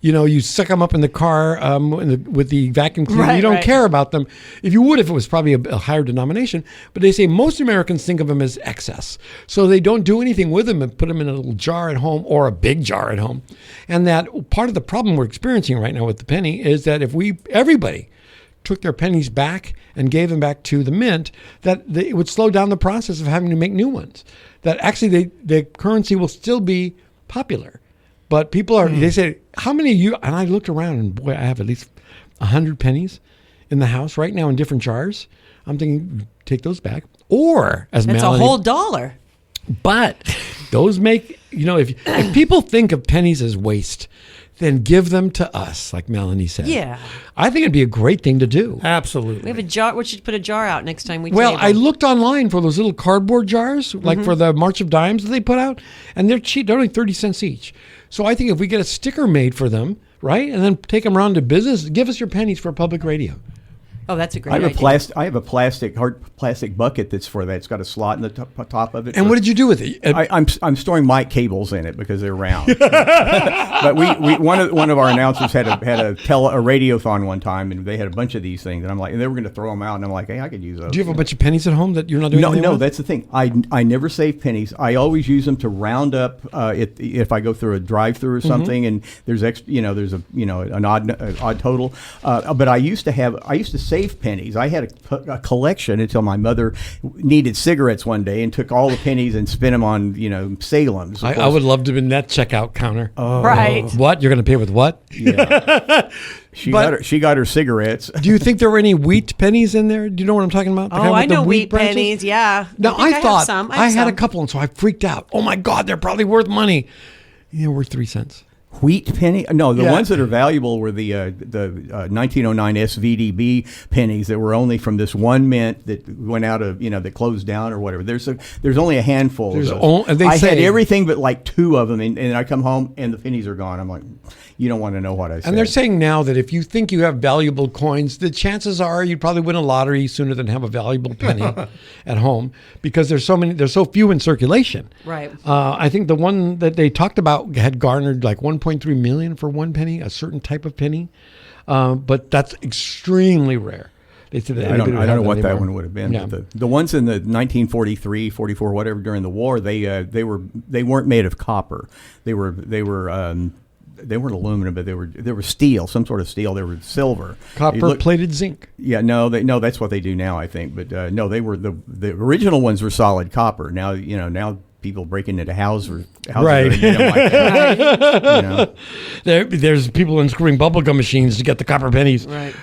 Speaker 5: You suck them up in the car with the vacuum cleaner.
Speaker 1: Right,
Speaker 5: you don't care about them. If you would, if it was probably a higher denomination. But they say most Americans think of them as excess. So they don't do anything with them and put them in a little jar at home or a big jar at home. And that part of the problem we're experiencing right now with the penny is that if everybody took their pennies back and gave them back to the mint, that it would slow down the process of having to make new ones. That actually the currency will still be popular. But people are, they say, how many of you, and I looked around and boy, I have at least 100 pennies in the house right now in different jars. I'm thinking, take those back. Or, as
Speaker 1: That's
Speaker 5: Melanie,
Speaker 1: a whole $1.
Speaker 5: But those make, if people think of pennies as waste, then give them to us, like Melanie said.
Speaker 1: Yeah.
Speaker 5: I think it'd be a great thing to do.
Speaker 6: Absolutely.
Speaker 1: We have a jar. We should put a jar out next time we
Speaker 5: Well,
Speaker 1: table.
Speaker 5: I looked online for those little cardboard jars, like for the March of Dimes that they put out, and they're cheap. They're only 30 cents each. So I think if we get a sticker made for them, right, and then take them around to business, give us your pennies for public radio.
Speaker 1: Oh, that's a great
Speaker 7: I have
Speaker 1: idea.
Speaker 7: I have a hard plastic bucket that's for that. It's got a slot in the top of it.
Speaker 5: And what did you do with it?
Speaker 7: I'm storing mic cables in it because they're round. But we one of our announcers had a radiothon one time, and they had a bunch of these things, and I'm like, and they were going to throw them out, and I'm like, hey, I could use those.
Speaker 5: Do you have a bunch of pennies at home that you're not doing anything
Speaker 7: No,
Speaker 5: with?
Speaker 7: that's the thing. I never save pennies. I always use them to round up if I go through a drive-through or something, and there's an odd total. But I used to save pennies. I had a collection until my mother needed cigarettes one day and took all the pennies and spent them on Salem's.
Speaker 5: I would love to have been that checkout counter.
Speaker 7: Oh.
Speaker 1: Right.
Speaker 5: What? You're going to pay with what?
Speaker 7: Yeah. She got her cigarettes.
Speaker 5: Do you think there were any wheat pennies in there? Do you know what I'm talking about? The kind
Speaker 1: Oh,
Speaker 5: with
Speaker 1: I
Speaker 5: the
Speaker 1: know wheat
Speaker 5: branches?
Speaker 1: pennies. Yeah.
Speaker 5: Now,
Speaker 1: I
Speaker 5: thought
Speaker 1: have some.
Speaker 5: I had a
Speaker 1: some.
Speaker 5: couple, and so I freaked out. Oh, my God, they're probably worth money. Yeah, worth 3 cents.
Speaker 7: Wheat penny? No, the
Speaker 5: Yeah.
Speaker 7: ones that are valuable were the 1909 SVDB pennies that were only from this one mint that went out of that closed down or whatever. There's only a handful.
Speaker 5: There's
Speaker 7: of those.
Speaker 5: I
Speaker 7: had
Speaker 5: say-
Speaker 7: everything but like 2 of them, and I come home and the pennies are gone. I'm like, you don't want to know what I said.
Speaker 5: And they're saying now that if you think you have valuable coins, the chances are you'd probably win a lottery sooner than have a valuable penny at home because there's so few in circulation.
Speaker 1: Right.
Speaker 5: I think the one that they talked about had garnered like 1.3 million for one penny, a certain type of penny, but that's extremely rare. They said that
Speaker 7: I don't know what that
Speaker 5: anymore.
Speaker 7: one would have been.
Speaker 5: Yeah.
Speaker 7: But the ones in the 1943, 44, whatever during the war, they weren't made of copper. They weren't aluminum, but they were steel, some sort of steel. They were silver,
Speaker 5: Copper-plated zinc.
Speaker 7: Yeah, no, that's what they do now, I think. But no, they were the original ones were solid copper. Now now people breaking into houses
Speaker 5: Right.
Speaker 7: that are made like that.
Speaker 5: There's people unscrewing bubblegum machines to get the copper pennies.
Speaker 1: Right.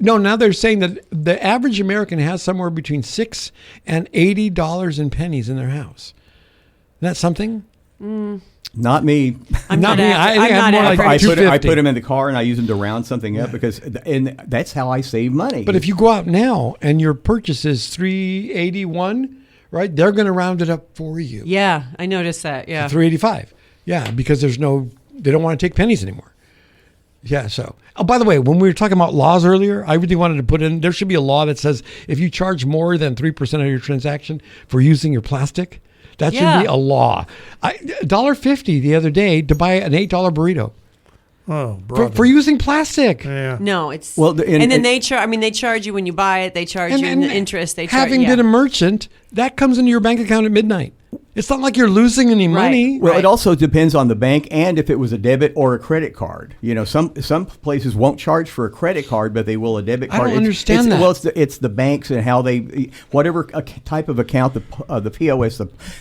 Speaker 5: No, now they're saying that the average American has somewhere between $6 and $80 in pennies in their house. Isn't that something?
Speaker 7: Not me.
Speaker 1: I'm
Speaker 5: Not
Speaker 1: not
Speaker 5: me. I think I have
Speaker 1: I'm
Speaker 5: more
Speaker 1: not
Speaker 5: like
Speaker 1: average.
Speaker 7: I
Speaker 5: 250.
Speaker 7: put them in the car and I use them to round something up and that's how I save money.
Speaker 5: But if you go out now and your purchase is $381, right? They're going to round it up for you.
Speaker 1: Yeah, I noticed that. Yeah.
Speaker 5: $385. Yeah, because they don't want to take pennies anymore. Yeah, so. Oh, by the way, when we were talking about laws earlier, I really wanted to put in, there should be a law that says if you charge more than 3% of your transaction for using your plastic, that should be a law. $1.50 the other day to buy an $8 burrito.
Speaker 6: Oh, brother.
Speaker 5: For using plastic.
Speaker 6: Yeah.
Speaker 1: No, it's
Speaker 7: Well,
Speaker 1: and then they charge. I mean, they charge you when you buy it. They charge you in the interest. They charge.
Speaker 5: having been a merchant, that comes into your bank account at midnight. It's not like you're losing any money.
Speaker 7: Well,
Speaker 1: Right.
Speaker 7: it also depends on the bank and if it was a debit or a credit card. Some places won't charge for a credit card, but they will a debit
Speaker 5: I
Speaker 7: card.
Speaker 5: don't understand that.
Speaker 7: Well, it's the banks and how they whatever type of account the POS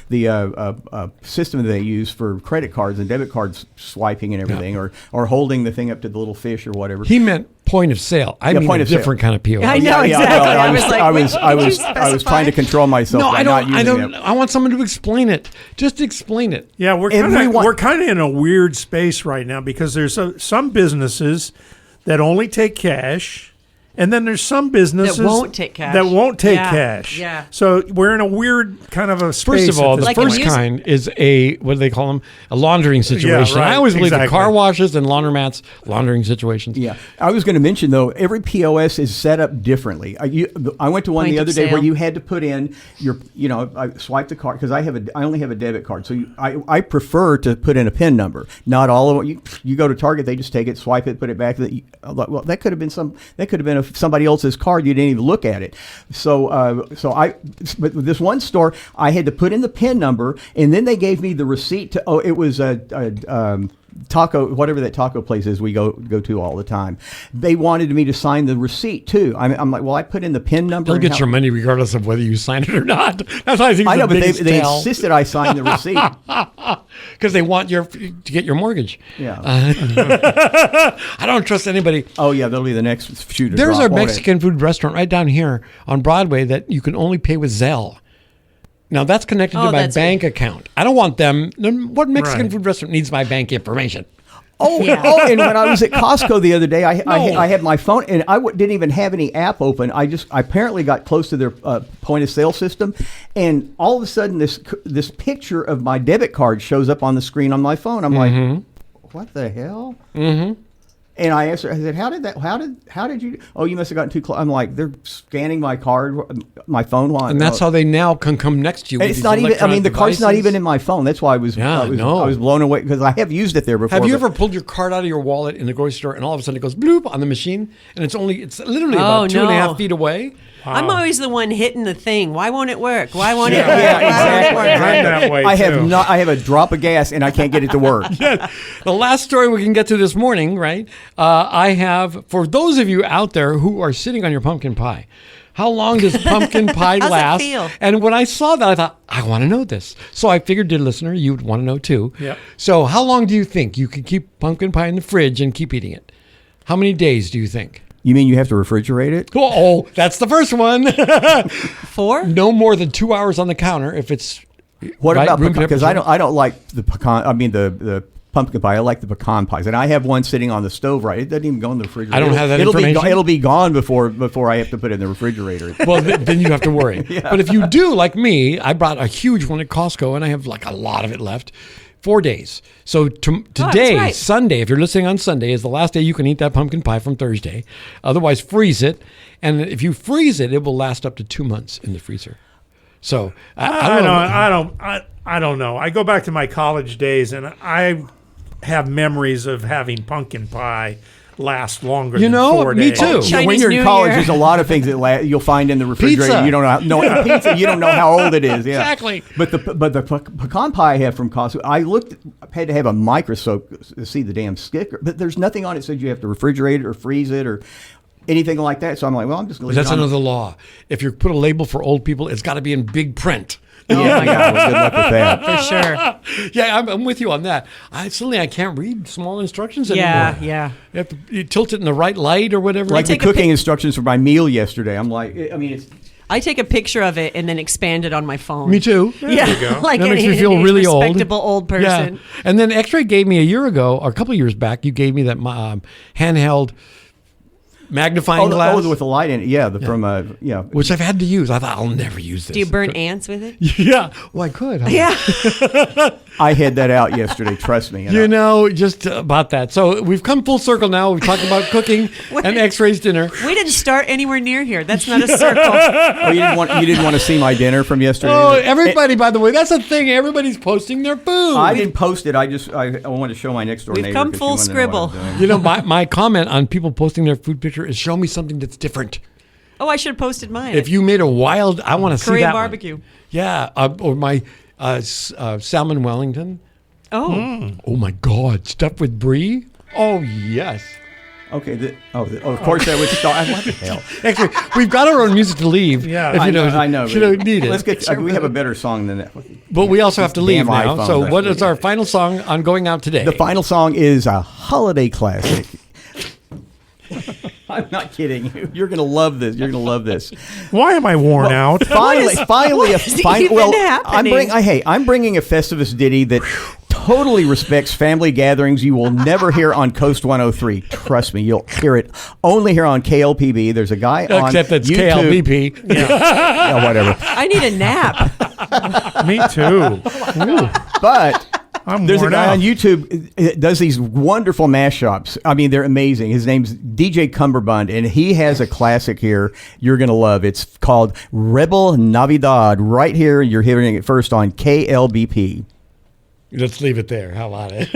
Speaker 7: the system that they use for credit cards and debit cards swiping and everything, or holding the thing up to the little fish or whatever.
Speaker 5: He meant point of sale. I mean
Speaker 7: point
Speaker 5: a
Speaker 7: of sale.
Speaker 5: different kind of POS.
Speaker 1: I know exactly.
Speaker 7: well,
Speaker 1: I was like,
Speaker 7: I
Speaker 1: wait,
Speaker 7: was
Speaker 1: did
Speaker 7: I
Speaker 1: you
Speaker 7: was I was
Speaker 1: specify?
Speaker 7: trying to control myself.
Speaker 5: No,
Speaker 7: by
Speaker 5: I
Speaker 7: not
Speaker 5: don't. I
Speaker 7: using
Speaker 5: don't.
Speaker 7: it.
Speaker 5: I want someone to explain it. Just explain it.
Speaker 6: Yeah, we're kind of in a weird space right now because there's some businesses that only take cash, and then there's some businesses
Speaker 1: That won't take cash.
Speaker 6: That won't take
Speaker 1: Yeah,
Speaker 6: cash.
Speaker 1: yeah.
Speaker 6: So we're in a weird kind of a space.
Speaker 5: First of all,
Speaker 6: at this
Speaker 5: the
Speaker 1: Like
Speaker 6: point.
Speaker 5: first
Speaker 1: if you-
Speaker 5: kind is a, what do they call them? A laundering situation.
Speaker 6: right,
Speaker 5: I always believe that
Speaker 6: exactly.
Speaker 5: car washes and laundromats, laundering situations.
Speaker 7: Yeah, I was going to mention though, every POS is set up differently. I went to one
Speaker 1: Point
Speaker 7: the
Speaker 1: of
Speaker 7: other day where
Speaker 1: sale.
Speaker 7: you had to put in your, I swiped the card because I only have a debit card, so I prefer to put in a PIN number. Not all of it. You go to Target, they just take it, swipe it, put it back. Well, that could have been somebody else's card. You didn't even look at it. But with this one store, I had to put in the PIN number, and then they gave me the receipt to. Oh, it was a taco, whatever that taco place is we go to all the time. They wanted me to sign the receipt too. I'm like, well, I put in the PIN number.
Speaker 5: They'll get your money regardless of whether you sign it or not. That's why I think
Speaker 7: I know,
Speaker 5: the
Speaker 7: but
Speaker 5: biggest
Speaker 7: they
Speaker 5: tell.
Speaker 7: insisted I sign the receipt.
Speaker 5: Because they want to get your mortgage.
Speaker 7: Yeah.
Speaker 5: I don't trust anybody.
Speaker 7: Oh yeah, that'll be the next shoot.
Speaker 5: There's
Speaker 7: drop,
Speaker 5: a
Speaker 7: won't it?
Speaker 5: Mexican food restaurant right down here on Broadway that you can only pay with Zelle. Now that's connected to
Speaker 1: Oh,
Speaker 5: my
Speaker 1: that's
Speaker 5: bank account. I don't want them. What Mexican
Speaker 6: Right.
Speaker 5: food restaurant needs my bank information?
Speaker 7: Oh,
Speaker 1: Yeah.
Speaker 7: and when I was at Costco the other day, I
Speaker 5: No.
Speaker 7: had my phone, and didn't even have any app open. I apparently got close to their point of sale system, and all of a sudden this picture of my debit card shows up on the screen on my phone. I'm like, what the hell? Mm-hmm. And I asked her, I said, how did you, oh, you must have gotten too close. I'm like, they're scanning my card, my phone line.
Speaker 5: And that's how they now can come next to you.
Speaker 7: It's not even, I mean, the card's not even in my phone. That's why I was blown away because I have used it there before.
Speaker 5: Have you ever pulled your card out of your wallet in the grocery store and all of a sudden it goes bloop on the machine and it's literally about 2.5 feet away?
Speaker 1: Wow. I'm always the one hitting the thing. Why won't it work? Why won't it work?
Speaker 7: Yeah, exactly.
Speaker 6: I'm that way
Speaker 7: I have a drop of gas and I can't get it to work.
Speaker 5: Yeah. The last story we can get to this morning, right? I have, for those of you out there who are sitting on your pumpkin pie, how long does pumpkin pie last?
Speaker 1: How's it feel?
Speaker 5: And when I saw that, I thought, I want to know this. So I figured, dear listener, you'd want to know too.
Speaker 6: Yeah.
Speaker 5: So how long do you think you can keep pumpkin pie in the fridge and keep eating it? How many days do you think?
Speaker 7: You mean you have to refrigerate it?
Speaker 5: Oh, that's the first one.
Speaker 1: 4?
Speaker 5: No more than 2 hours on the counter if it's
Speaker 7: What
Speaker 5: right,
Speaker 7: about
Speaker 5: room
Speaker 7: pecan? Because
Speaker 5: temperature.
Speaker 7: I don't like the pecan. I mean the pumpkin pie. I like the pecan pies, and I have one sitting on the stove. Right, it doesn't even go in the refrigerator.
Speaker 5: I don't have that
Speaker 7: it'll
Speaker 5: information.
Speaker 7: It'll be gone before I have to put it in the refrigerator.
Speaker 5: Well, then you have to worry. Yeah. But if you do, like me, I brought a huge one at Costco, and I have like a lot of it left. 4 days. So today,
Speaker 1: right.
Speaker 5: Sunday, if you're listening on Sunday, is the last day you can eat that pumpkin pie from Thursday. Otherwise, freeze it. And if you freeze it, it will last up to 2 months in the freezer. So
Speaker 6: I don't know. I go back to my college days, and I have memories of having pumpkin pie last longer than 4
Speaker 5: me
Speaker 6: days.
Speaker 5: too.
Speaker 1: Chinese
Speaker 7: When you're
Speaker 1: New
Speaker 7: in college,
Speaker 1: Year.
Speaker 7: there's a lot of things that you'll find in the refrigerator.
Speaker 5: Pizza.
Speaker 7: You don't know pizza. You don't know how old it is. Yeah.
Speaker 5: Exactly.
Speaker 7: But the pecan pie I have from Costco, I had to have a microscope to see the damn sticker. But there's nothing on it that says you have to refrigerate it or freeze it or anything like that. So I'm like, well, I'm just going to.
Speaker 5: That's another law. If you put a label for old people, it's got to be in big print.
Speaker 7: Yeah, well, good luck with that.
Speaker 1: For sure.
Speaker 5: Yeah, I'm with you on that. Suddenly I can't read small instructions anymore.
Speaker 1: Yeah.
Speaker 5: You have to tilt it in the right light or whatever.
Speaker 7: Like the
Speaker 1: take a
Speaker 7: cooking instructions for my meal yesterday. I'm like, I mean, it's.
Speaker 1: I take a picture of it and then expand it on my phone.
Speaker 5: Me too.
Speaker 1: Yeah, like
Speaker 5: That makes
Speaker 1: any
Speaker 5: me feel really old.
Speaker 1: respectable old person.
Speaker 5: Yeah. And then XREY gave me a year ago, or a couple of years back, you gave me that handheld magnifying glass.
Speaker 7: with the light in it. Yeah,
Speaker 5: Which I've had to use. I thought, I'll never use this.
Speaker 1: Do you burn ants with it?
Speaker 5: Yeah. Well, I could. Huh?
Speaker 1: Yeah.
Speaker 7: I had that out yesterday. Trust me.
Speaker 5: You know, just about that. So we've come full circle now. We've talked about cooking and XREY's dinner.
Speaker 1: We didn't start anywhere near here. That's not a circle.
Speaker 7: Oh, you didn't want to see my dinner from yesterday?
Speaker 5: Oh, everybody, by the way, that's the thing. Everybody's posting their food.
Speaker 7: I didn't post it. I want to show my next door
Speaker 1: We've
Speaker 7: neighbor.
Speaker 1: come
Speaker 7: 'cause she
Speaker 1: full
Speaker 7: wanted to know what
Speaker 1: scribble.
Speaker 7: I'm doing.
Speaker 5: You know, my comment on people posting their food picture is show me something that's different.
Speaker 1: Oh, I should have posted mine.
Speaker 5: If you made a wild, I want to see
Speaker 1: Korean
Speaker 5: that one.
Speaker 1: barbecue.
Speaker 5: Yeah, or my salmon Wellington.
Speaker 1: Oh.
Speaker 5: Oh my God, stuffed with brie. Oh yes.
Speaker 7: Okay. Of course that would start. What the hell?
Speaker 5: Actually, we've got our own music to leave.
Speaker 6: Yeah.
Speaker 5: if
Speaker 7: I know.
Speaker 5: You don't need it.
Speaker 7: Let's get. We have a better song than that.
Speaker 5: But we also have to leave
Speaker 7: Damn
Speaker 5: now.
Speaker 7: iPhone.
Speaker 5: So, what is our final song on going out today?
Speaker 7: The final song is a holiday classic. I'm not kidding you. You're gonna love this. You're gonna love this.
Speaker 6: Why am I worn out?
Speaker 7: Finally,
Speaker 1: what is even happening?
Speaker 7: I'm bringing a Festivus ditty that totally respects family gatherings you will never hear on Coast 103. Trust me, you'll hear it only here on KLPB. There's a guy on
Speaker 5: Except it's
Speaker 7: YouTube.
Speaker 5: KLBP.
Speaker 7: Yeah, whatever.
Speaker 1: I need a nap.
Speaker 6: Me too.
Speaker 7: But there's a
Speaker 6: worn
Speaker 7: guy
Speaker 6: out.
Speaker 7: on YouTube that does these wonderful mashups. I mean, they're amazing. His name's DJ Cumberbund, and he has a classic here you're going to love. It's called Rebel Navidad. Right here, you're hearing it first on KLBP.
Speaker 5: Let's leave it there. How about it?